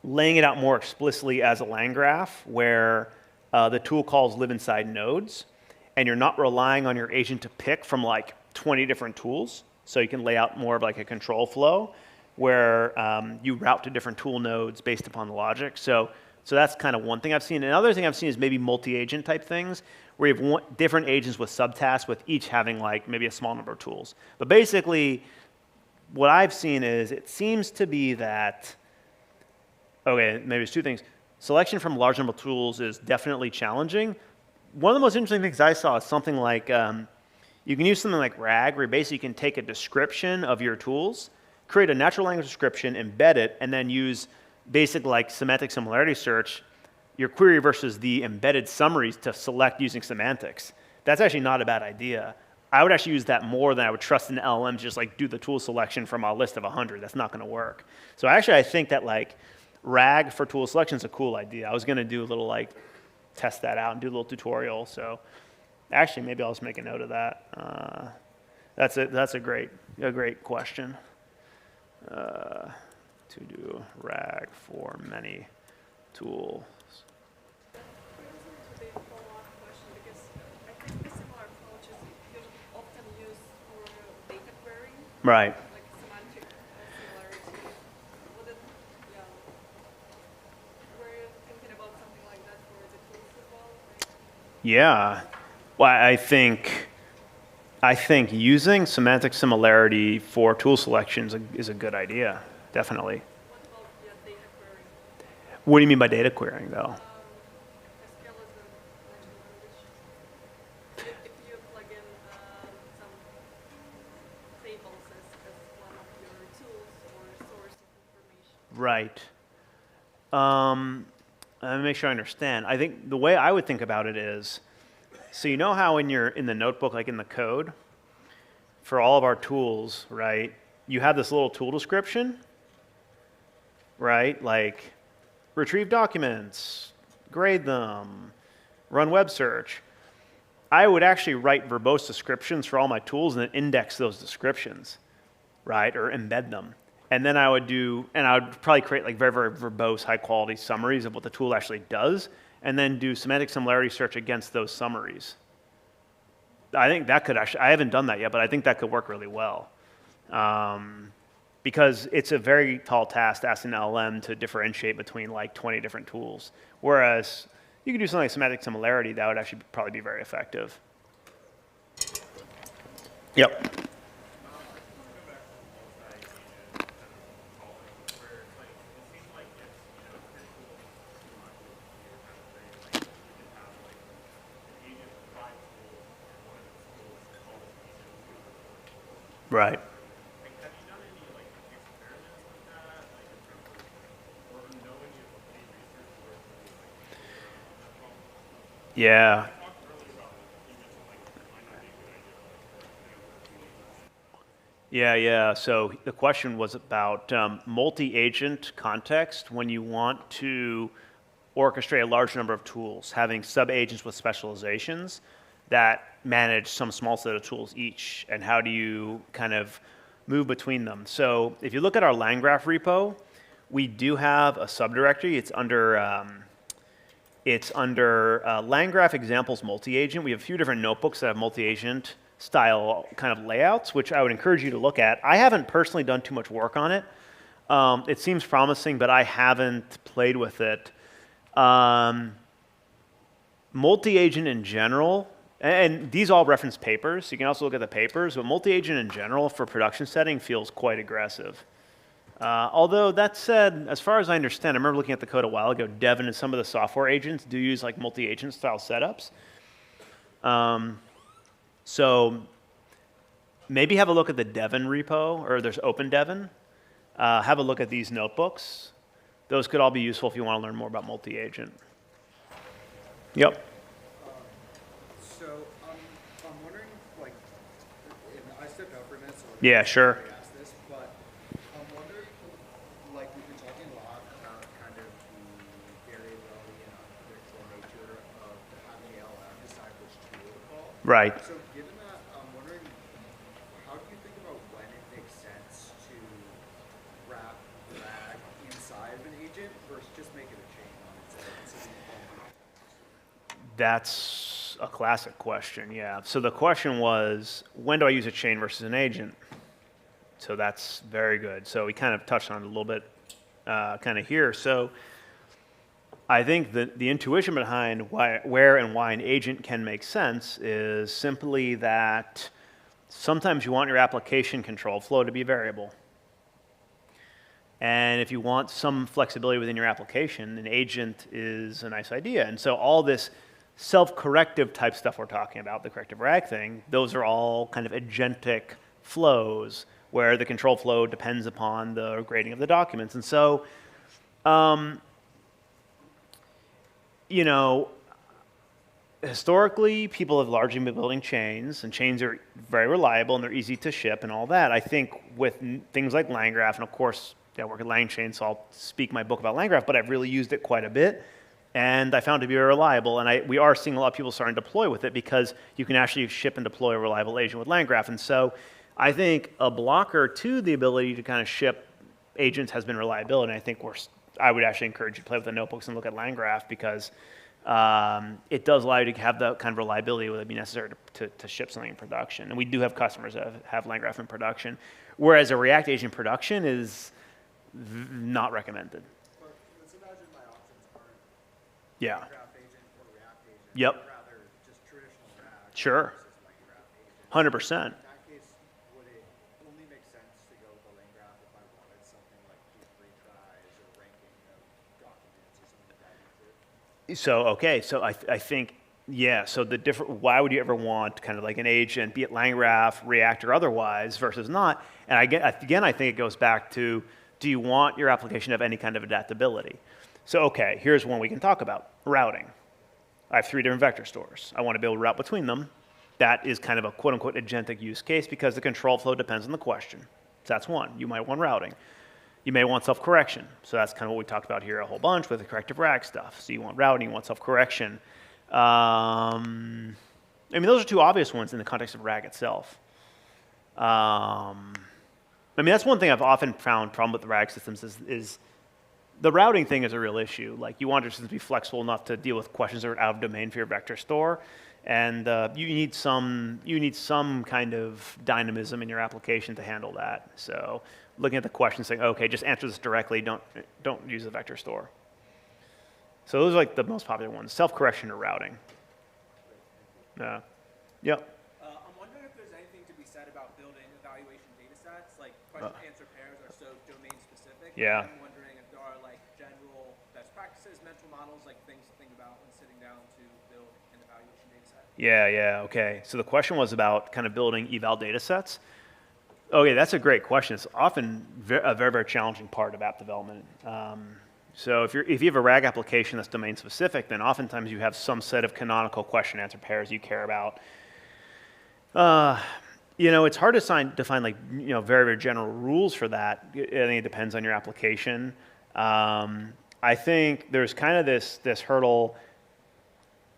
laying it out more explicitly as a line graph where the tool calls live inside nodes, and you're not relying on your agent to pick from like 20 different tools. So you can lay out more of like a control flow where you route to different tool nodes based upon the logic. So that's kind of one thing I've seen. Another thing I've seen is maybe multi-agent type things where you have different agents with subtasks with each having like maybe a small number of tools. But basically, what I've seen is it seems to be that, okay, maybe there's 2 things. Selection from a large number of tools is definitely challenging. One of the most interesting things I saw is something like, you can use something like RAG, where basically you can take a description of your tools, create a natural language description, embed it, and then use basic like semantic similarity search, your query versus the embedded summaries to select using semantics. That's actually not a bad idea. I would actually use that more than I would trust an LLM to just like do the tool selection from a list of 100. That's not going to work. So actually I think that like RAG for tool selection is a cool idea. I was going to do a little like test that out and do a little tutorial. So actually maybe I'll just make a note of that. That's a great question. To do RAG for many tools. To the follow-up question, because I think the similar approaches you often use for data querying, Right. like semantic similarity. Were you thinking about something like that for the tools as well? Yeah. Well, I think using semantic similarity for tool selections is a good idea, definitely. What about data querying? What do you mean by data querying, though? SQL is a natural language. If you plug in some tables as one of your tools or source of information. Right. Let me make sure I understand. I think the way I would think about it is, so you know how in the notebook, like in the code, for all of our tools, right, you have this little tool description, right? Like retrieve documents, grade them, run web search. I would actually write verbose descriptions for all my tools and then index those descriptions, right? Or embed them. And then I would probably create like very, very verbose, high quality summaries of what the tool actually does, and then do semantic similarity search against those summaries. I think that could actually, I haven't done that yet, but I think that could work really well. Because it's a very tall task asking an LLM to differentiate between like 20 different tools. Whereas you could do something like semantic similarity, that would actually probably be very effective. Yep. Right. Yeah. Yeah. So the question was about multi-agent context when you want to orchestrate a large number of tools, having sub-agents with specializations that manage some small set of tools each, and how do you kind of move between them. So if you look at our LangGraph repo, we do have a subdirectory. It's under LangGraph examples multi-agent. We have a few different notebooks that have multi-agent style kind of layouts, which I would encourage you to look at. I haven't personally done too much work on it. It seems promising, but I haven't played with it. Multi-agent in general, and these all reference papers, so you can also look at the papers, but multi-agent in general for production setting feels quite aggressive. Although that said, as far as I understand, I remember looking at the code a while ago, Devin and some of the software agents do use like multi-agent style setups. So maybe have a look at the Devin repo, or there's OpenDevin. Have a look at these notebooks. Those could all be useful if you want to learn more about multi-agent. Yep. So I'm wondering, like, and I stepped out for a minute, so Yeah, sure. I asked this, but I'm wondering, like, we've been talking a lot about kind of the variability and unpredictable nature of having the LLM decide which tool to call. Right. So given that, I'm wondering, how do you think about when it makes sense to wrap RAG inside of an agent versus just make it a chain on its own? So That's a classic question, yeah. So the question was, when do I use a chain versus an agent? So that's very good. So we kind of touched on it a little bit kind of here. So I think that the intuition behind where and why an agent can make sense is simply that sometimes you want your application control flow to be a variable. And if you want some flexibility within your application, an agent is a nice idea. And so all this self-corrective type stuff we're talking about, the corrective RAG thing, those are all kind of agentic flows where the control flow depends upon the grading of the documents. And so, you know, historically, people have largely been building chains, and chains are very reliable and they're easy to ship and all that. I think with things like LangGraph, and of course, I work at LangChain, so I'll speak my book about LangGraph, but I've really used it quite a bit. And I found it to be very reliable, and we are seeing a lot of people starting to deploy with it because you can actually ship and deploy a reliable agent with LangGraph. And so I think a blocker to the ability to kind of ship agents has been reliability. And I think I would actually encourage you to play with the notebooks and look at LangGraph because it does allow you to have the kind of reliability that would be necessary to ship something in production. And we do have customers that have LangGraph in production, whereas a React agent production is not recommended. But let's imagine my options aren't Yeah. LangGraph agent or React agent, Yep. but rather just traditional RAG Sure. versus LangGraph agent. 100%. In that case, would it only make sense to go with the LangGraph if I wanted something like Q3 tries or ranking of documents or something of that nature? So I think, yeah, so why would you ever want kind of like an agent, be it LangGraph, React, or otherwise, versus not? And again, I think it goes back to, do you want your application to have any kind of adaptability? So, okay, here's one we can talk about, routing. I have 3 different vector stores. I want to be able to route between them. That is kind of a quote-unquote agentic use case because the control flow depends on the question. So that's one. You might want routing. You may want self-correction. So that's kind of what we talked about here a whole bunch with the corrective RAG stuff. So you want routing, you want self-correction. I mean, those are two obvious ones in the context of RAG itself. I mean, that's one thing I've often found problem with the RAG systems is the routing thing is a real issue. Like you want your systems to be flexible enough to deal with questions that are out of domain for your vector store. And you need some kind of dynamism in your application to handle that. So looking at the question saying, okay, just answer this directly, don't use the vector store. So those are like the most popular ones, self-correction or routing. Yep. I'm wondering if there's anything to be said about building evaluation data sets, like question-answer pairs are so domain-specific. Yeah. I'm wondering if there are like general best practices, mental models, like things to think about when sitting down to build an evaluation data set. Yeah, okay. So the question was about kind of building eval data sets. Okay, that's a great question. It's often a very, very challenging part of app development. So if you have a RAG application that's domain specific, then oftentimes you have some set of canonical question answer pairs you care about. It's hard to define like very, very general rules for that. I think it depends on your application. I think there's kind of this hurdle.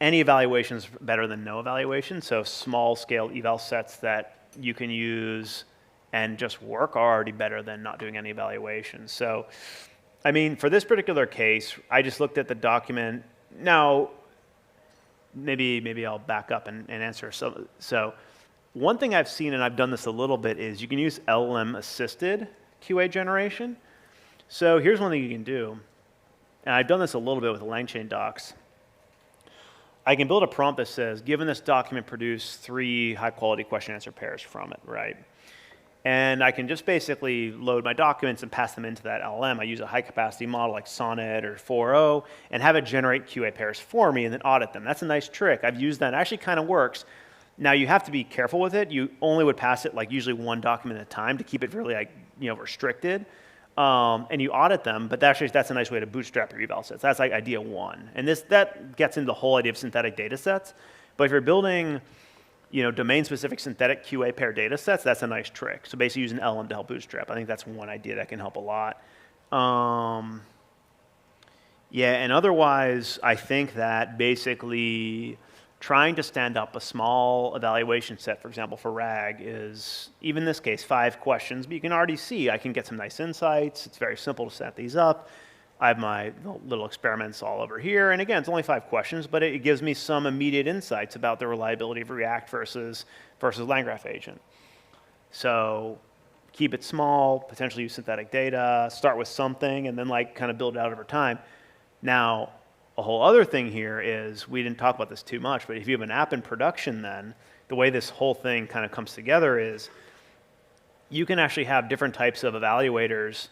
Any evaluation is better than no evaluation. So small scale eval sets that you can use and just work are already better than not doing any evaluation. So, I mean, for this particular case, I just looked at the document. Now, maybe I'll back up and answer. So one thing I've seen, and I've done this a little bit, is you can use LLM-assisted QA generation. So here's one thing you can do. And I've done this a little bit with the LangChain docs. I can build a prompt that says, given this document, produce 3 high-quality question-answer pairs from it, right? And I can just basically load my documents and pass them into that LLM. I use a high-capacity model like Sonnet or 4.0 and have it generate QA pairs for me and then audit them. That's a nice trick. I've used that. It actually kind of works. Now, you have to be careful with it. You only would pass it like usually 1 document at a time to keep it really restricted. And you audit them, but that's a nice way to bootstrap your eval sets. That's like idea 1. And that gets into the whole idea of synthetic data sets. But if you're building domain-specific synthetic QA pair data sets, that's a nice trick. So basically use an LLM to help bootstrap. I think that's one idea that can help a lot. And otherwise, I think that basically trying to stand up a small evaluation set, for example, for RAG is, even in this case, 5 questions, but you can already see I can get some nice insights. It's very simple to set these up. I have my little experiments all over here. And again, it's only 5 questions, but it gives me some immediate insights about the reliability of React versus LangGraph agent. So keep it small, potentially use synthetic data, start with something, and then kind of build it out over time. Now, a whole other thing here is, we didn't talk about this too much, but if you have an app in production then, the way this whole thing kind of comes together is you can actually have different types of evaluators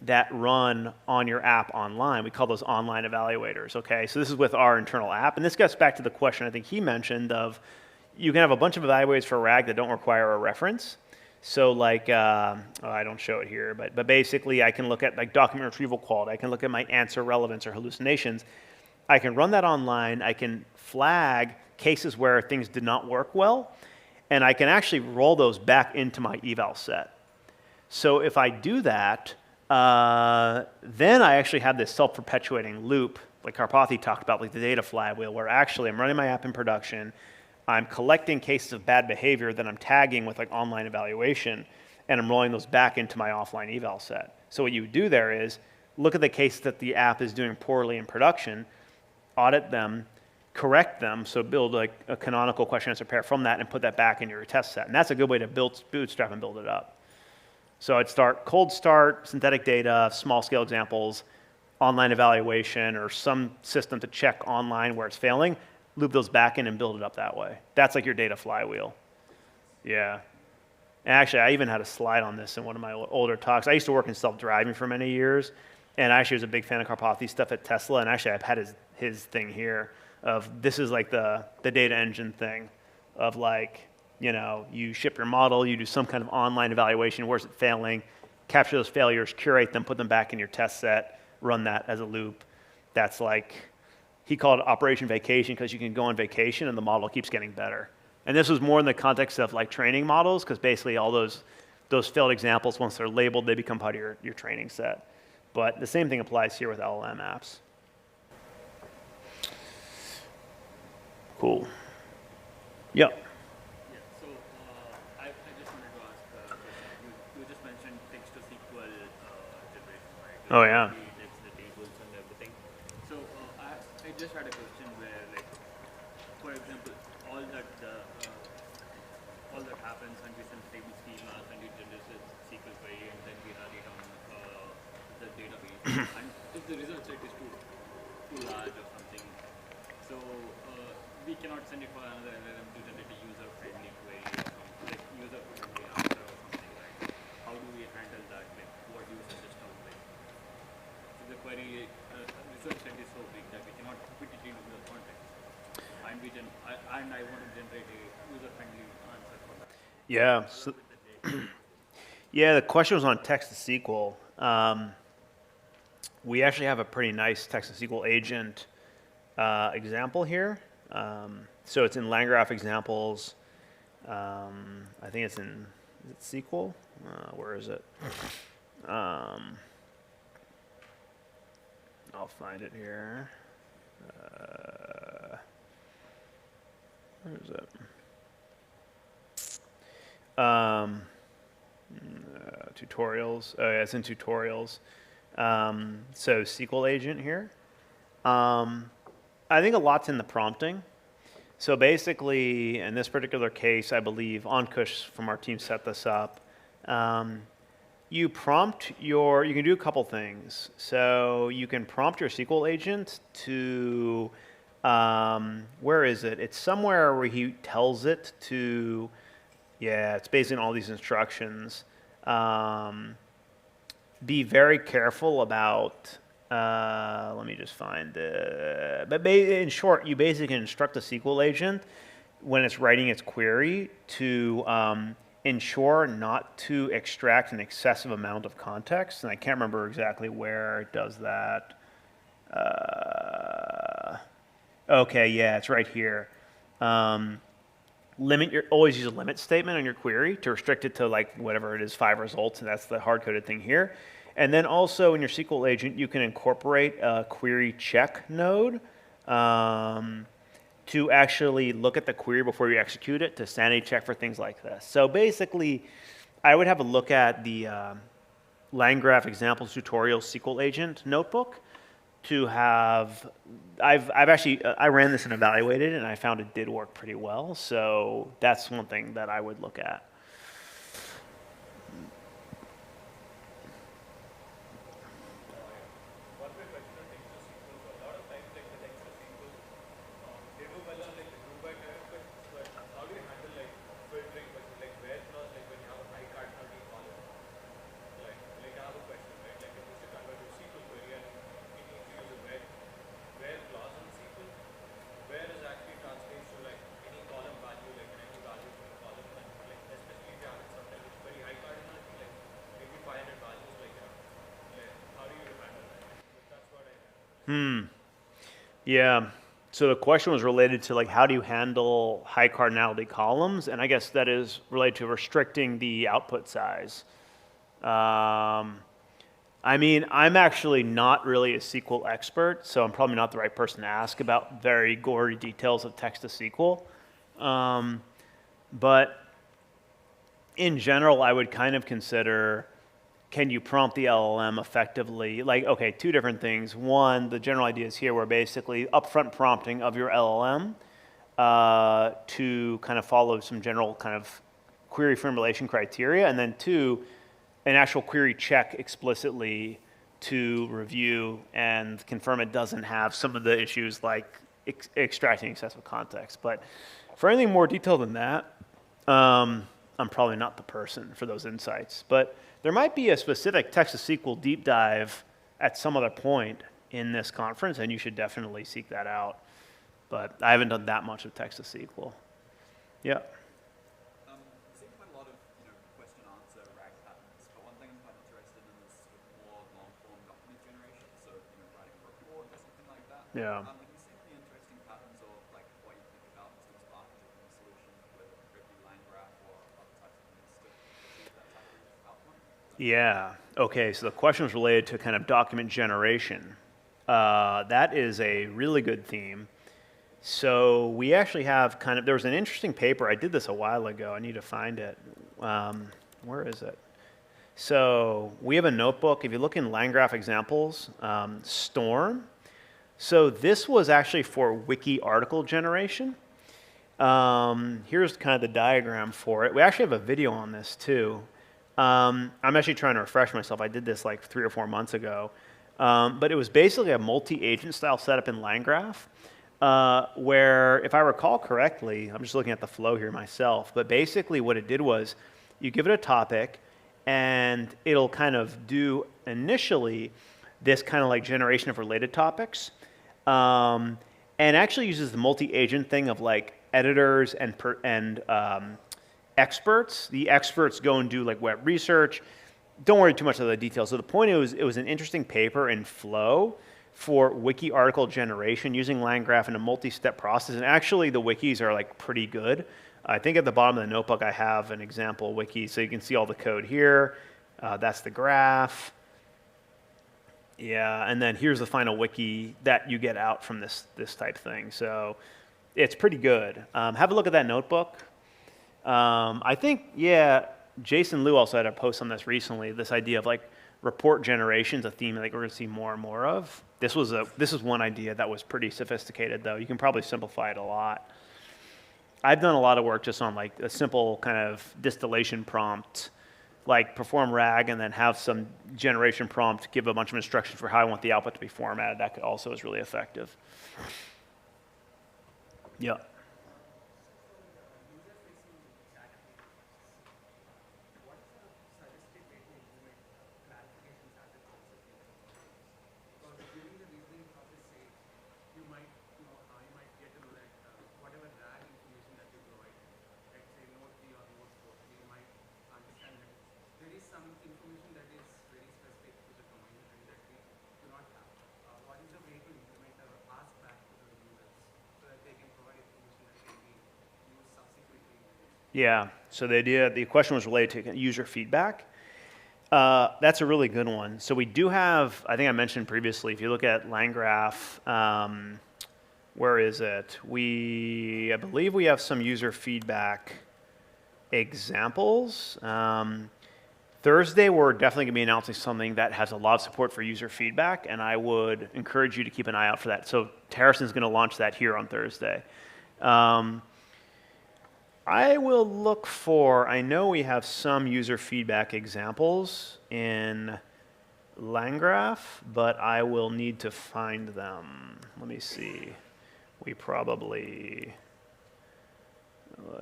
that run on your app online. We call those online evaluators, okay? So this is with our internal app, and this gets back to the question I think he mentioned of, you can have a bunch of evaluators for RAG that don't require a reference. So I don't show it here, but basically I can look at document retrieval quality, I can look at my answer relevance or hallucinations. I can run that online, I can flag cases where things did not work well, and I can actually roll those back into my eval set. So if I do that, then I actually have this self-perpetuating loop, like Karpathy talked about, like the data flywheel, where actually I'm running my app in production, I'm collecting cases of bad behavior that I'm tagging with online evaluation, and I'm rolling those back into my offline eval set. So what you do there is look at the cases that the app is doing poorly in production, audit them, correct them, so build a canonical question answer pair from that and put that back in your test set. And that's a good way to bootstrap and build it up. So I'd start cold start, synthetic data, small scale examples, online evaluation, or some system to check online where it's failing, loop those back in and build it up that way. That's like your data flywheel. Yeah. And actually, I even had a slide on this in one of my older talks. I used to work in self-driving for many years, and I actually was a big fan of Karpathy's stuff at Tesla, and actually I've had his thing here of, this is like the data engine thing of you ship your model, you do some kind of online evaluation, where's it failing, capture those failures, curate them, put them back in your test set, run that as a loop. That's he called it Operation Vacation, because you can go on vacation and the model keeps getting better. And this was more in the context of like training models, because basically all those failed examples, once they're labeled, they become part of your training set. But the same thing applies here with LLM apps. Cool. Yep. Yeah, so I just wanted to ask a question. You just mentioned text-to-SQL generation, right? Oh, yeah. The tables and everything. So I just had a question where, like, for example, all that happens, and we send table schemas, and you generate a SQL query, and then we run it on the database. And if the result set is too large or something, so we cannot send it for another LLM to generate a user-friendly query or something, like user-friendly answer or something, right? How do we handle that? Like, what do you suggest on, like, if the query result set is so big that we cannot put it into the context, and I want to generate a user-friendly answer for that. Yeah. So, yeah, the question was on text-to-SQL. We actually have a pretty nice text-to-SQL agent example here. So it's in LangGraph examples. I think it's in, is it SQL? Where is it? I'll find it here. Where is it? Tutorials. Oh, yeah, it's in tutorials. So SQL agent here. I think a lot's in the prompting. So basically, in this particular case, I believe Ankush from our team set this up. You prompt you can do a couple things. So you can prompt your SQL agent to, where is it? It's somewhere where he tells it to, yeah, it's based on all these instructions. Be very careful about, let me just find it. But in short, you basically instruct the SQL agent when it's writing its query to ensure not to extract an excessive amount of context. And I can't remember exactly where it does that. Okay, yeah, it's right here. Always use a limit statement on your query to restrict it to like whatever it is, 5 results, and that's the hard-coded thing here. And then also in your SQL agent, you can incorporate a query check node to actually look at the query before you execute it to sanity check for things like this. So basically, I would have a look at the LangGraph examples tutorial SQL agent notebook to have, I ran this and evaluated it, and I found it did work pretty well. So that's one thing that I would look at. Yeah. So the question was related to like how do you handle high cardinality columns, and I guess that is related to restricting the output size. I mean, I'm actually not really a SQL expert, so I'm probably not the right person to ask about very gory details of text to SQL. But in general, I would kind of consider, can you prompt the LLM effectively? Like, okay, 2 different things. One, the general idea is here where basically upfront prompting of your LLM to kind of follow some general kind of query formulation criteria. And then 2, an actual query check explicitly to review and confirm it doesn't have some of the issues like extracting excessive context. But for anything more detailed than that, I'm probably not the person for those insights. But there might be a specific text-to-SQL deep dive at some other point in this conference, and you should definitely seek that out. But I haven't done that much of text-to-SQL. Yeah. I've seen quite a lot of question-answer RAG patterns, but one thing I'm quite interested in is sort of more long-form document generation, so writing a report or something like that. Yeah. Have you seen any interesting patterns or like what you think about in terms of architecting a solution Yeah. Okay, so the question was related to kind of document generation. That is a really good theme. So we actually have kind of, there was an interesting paper, I did this a while ago, I need to find it. Where is it? So we have a notebook, if you look in LangGraph examples, Storm. So this was actually for wiki article generation. Here's kind of the diagram for it. We actually have a video on this too. I'm actually trying to refresh myself. I did this like 3 or 4 months ago. But it was basically a multi-agent style setup in LangGraph, where, if I recall correctly, I'm just looking at the flow here myself, but basically what it did was you give it a topic, and it'll kind of do initially this kind of like generation of related topics, and actually uses the multi-agent thing of like editors and experts. The experts go and do like web research. Don't worry too much of the details. So the point is, it was an interesting paper in Flow for wiki article generation using LangGraph in a multi-step process. And actually, the wikis are like pretty good. I think at the bottom of the notebook, I have an example wiki, so you can see all the code here. That's the graph. Yeah, and then here's the final wiki that you get out from this type thing. So it's pretty good. Have a look at that notebook. I think, yeah, Jason Liu also had a post on this recently, this idea of like report generation's a theme that we're going to see more and more of. This is one idea that was pretty sophisticated, though. You can probably simplify it a lot. I've done a lot of work just on like a simple kind of distillation prompt, like perform RAG and then have some generation prompt, give a bunch of instructions for how I want the output to be formatted. That also is really effective. Yeah. Yeah, so the question was related to user feedback. That's a really good one. So we do have, I think I mentioned previously, if you look at LangGraph, where is it? I believe we have some user feedback examples. Thursday, we're definitely going to be announcing something that has a lot of support for user feedback, and I would encourage you to keep an eye out for that. So Harrison's going to launch that here on Thursday. I will look for, I know we have some user feedback examples in LangGraph, but I will need to find them. Let me see. We probably,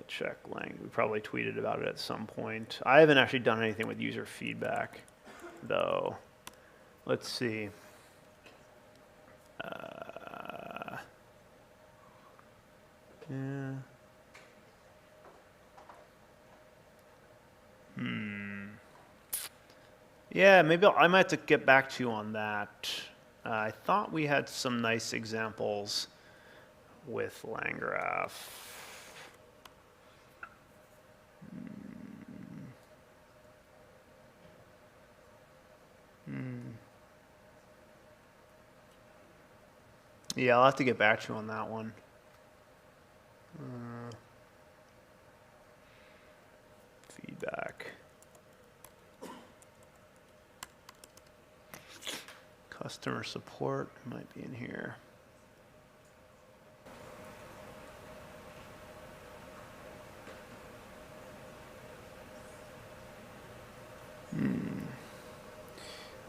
check Lang. We probably tweeted about it at some point. I haven't actually done anything with user feedback, though. Let's see. Yeah. Yeah, maybe I might have to get back to you on that. I thought we had some nice examples with LangGraph. Yeah, I'll have to get back to you on that one. Feedback. Customer support might be in here.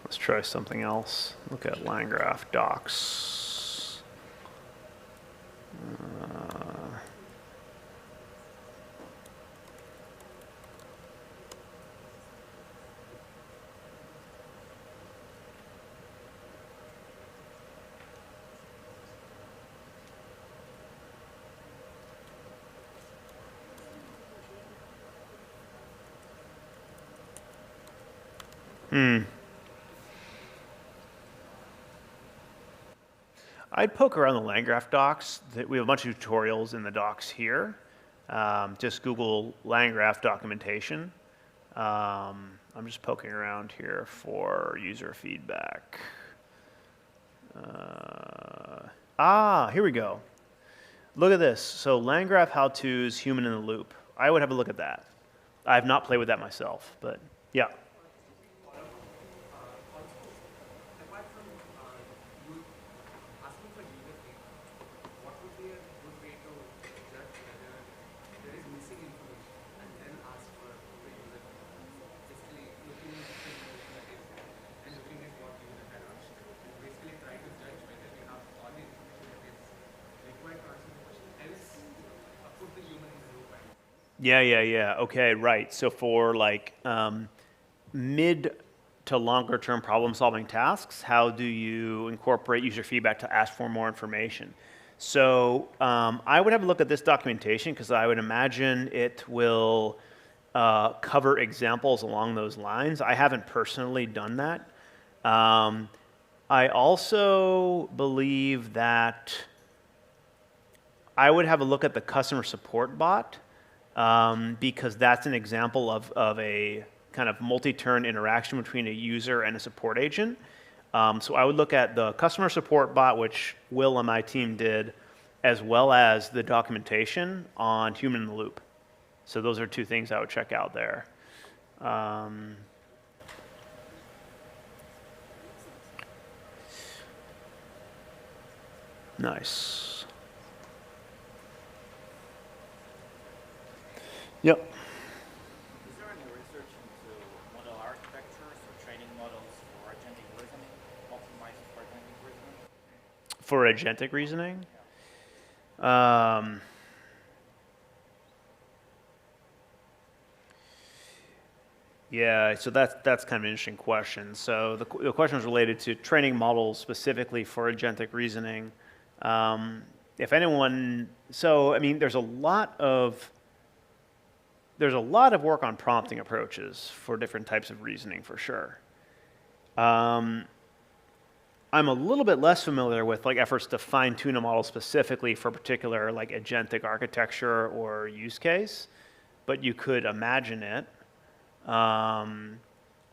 Let's try something else. Look at LangGraph docs. I'd poke around the LangGraph docs. We have a bunch of tutorials in the docs here. Just Google LangGraph documentation. I'm just poking around here for user feedback. Here we go. Look at this. So LangGraph how-tos, human in the loop. I would have a look at that. I have not played with that myself, but yeah. Apart from you asking for user feedback, what would be a good way to judge whether there is missing information and then ask for the user feedback? Basically, looking at the information that is there and looking at what user had asked, and basically try to judge whether we have all the information that is required to answer the question. Else, put the human in the loop. Yeah. Okay, right. So for like mid to longer term problem solving tasks, how do you incorporate user feedback to ask for more information? So I would have a look at this documentation because I would imagine it will cover examples along those lines. I haven't personally done that. I also believe that I would have a look at the customer support bot because that's an example of a kind of multi-turn interaction between a user and a support agent. So I would look at the customer support bot, which Will and my team did, as well as the documentation on human in the loop. So those are two things I would check out there. Nice. Yep. Is there any research into model architectures or training models for agentic reasoning, optimized for agentic reasoning? For agentic reasoning? Yeah, so that's kind of an interesting question. So the question was related to training models specifically for agentic reasoning. If anyone, so I mean, there's a lot of work on prompting approaches for different types of reasoning for sure. I'm a little bit less familiar with like efforts to fine tune a model specifically for a particular like agentic architecture or use case, but you could imagine it.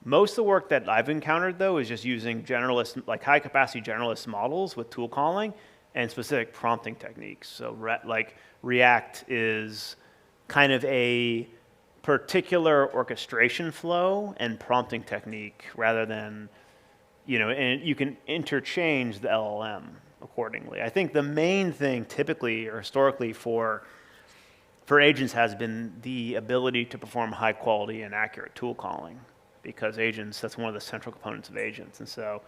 Most of the work that I've encountered though is just using generalist, like high capacity generalist models with tool calling and specific prompting techniques. So like React is kind of a particular orchestration flow and prompting technique rather than, and you can interchange the LLM accordingly. I think the main thing typically or historically for agents has been the ability to perform high quality and accurate tool calling because agents, that's one of the central components of agents. And so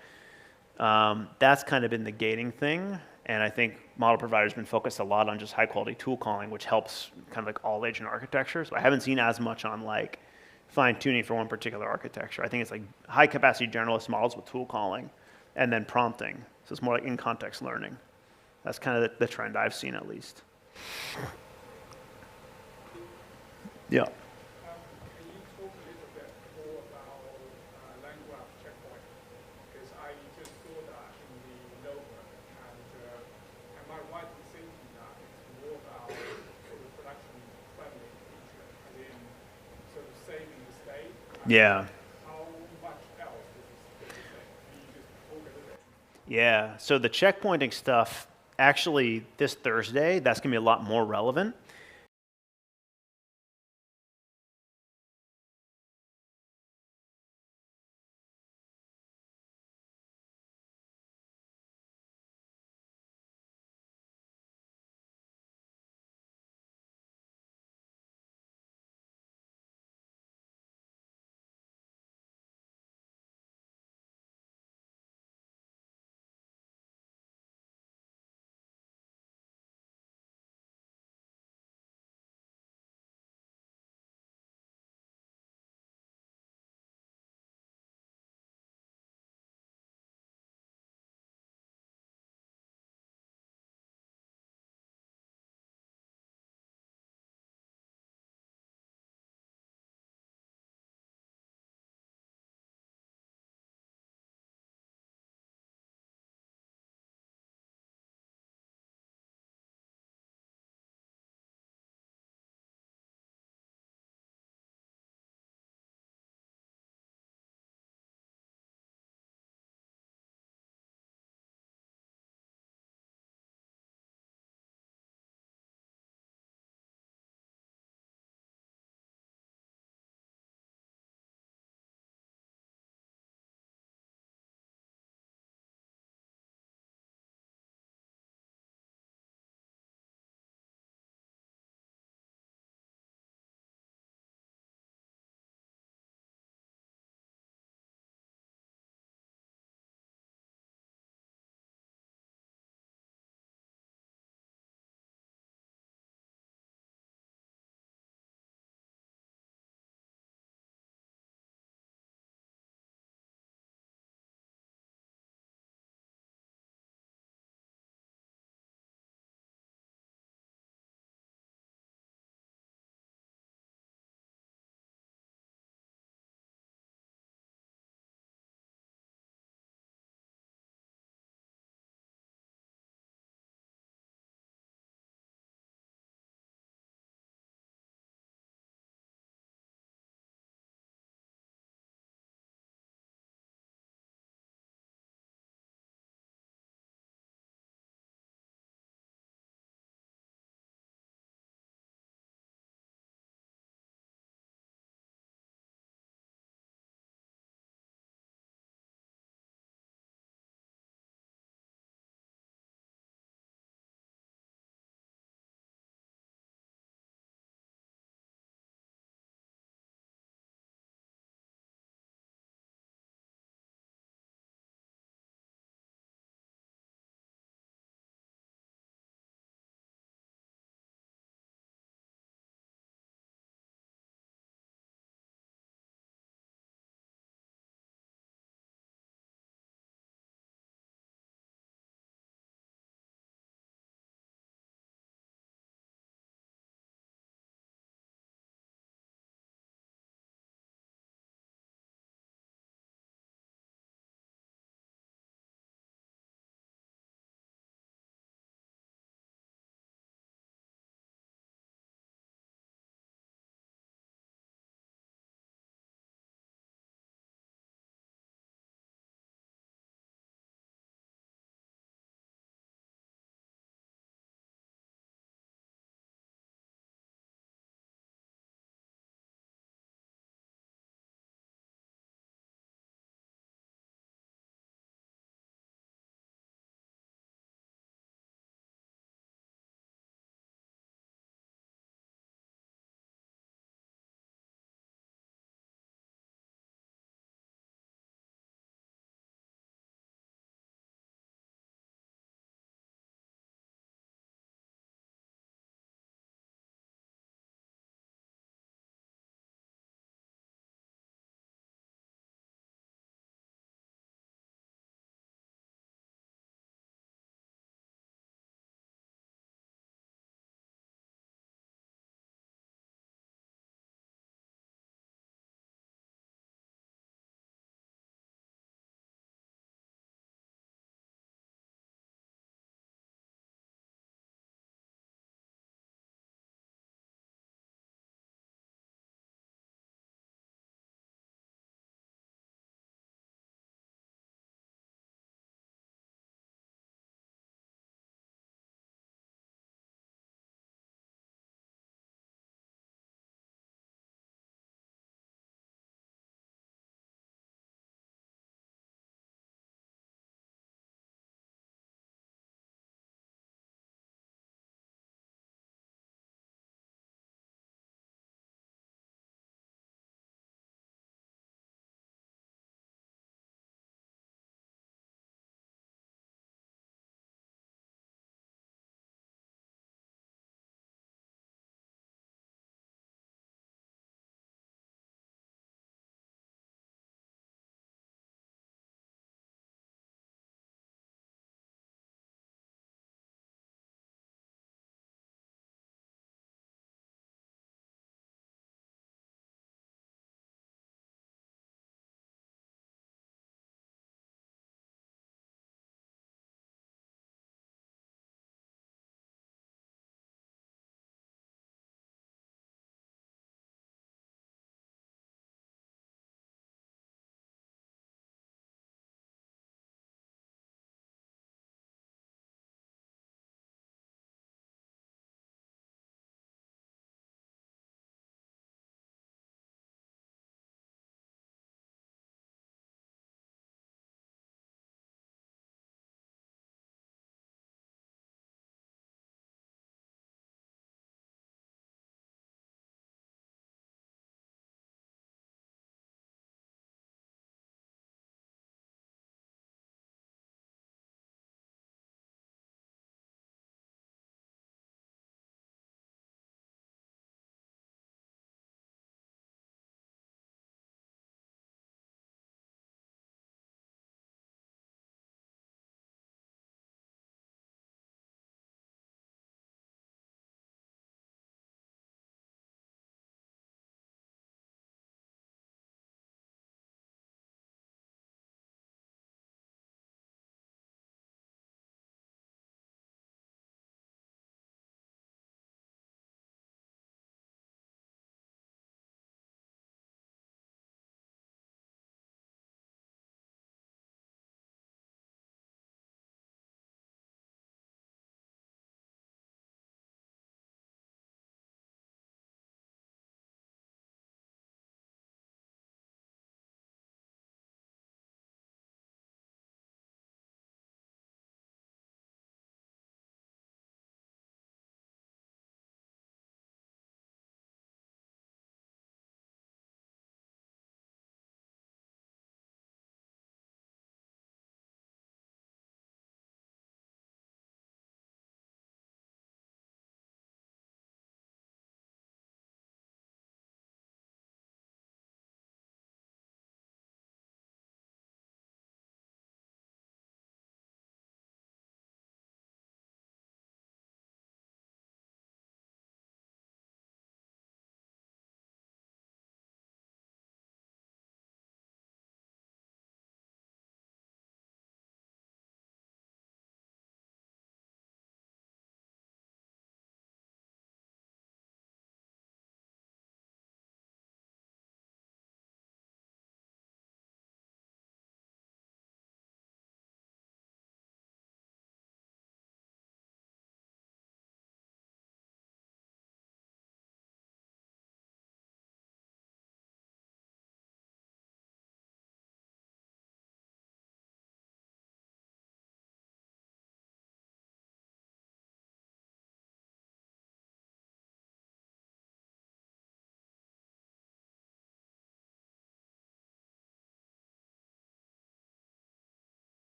that's kind of been the gating thing. And I think model providers have been focused a lot on just high quality tool calling, which helps kind of like all agent architectures. So I haven't seen as much on like fine tuning for one particular architecture. I think it's like high capacity generalist models with tool calling and then prompting. So it's more like in context learning. That's kind of the trend I've seen at least. Yeah. Can you talk a little bit more about LangGraph checkpoint? Because I just saw that in the notebook, and am I right in thinking that it's more about sort of production-friendly feature, as in sort of saving the state? Yeah. How much else does it say? Can you just talk a little bit? Yeah. So the checkpointing stuff, actually this Thursday, that's going to be a lot more relevant.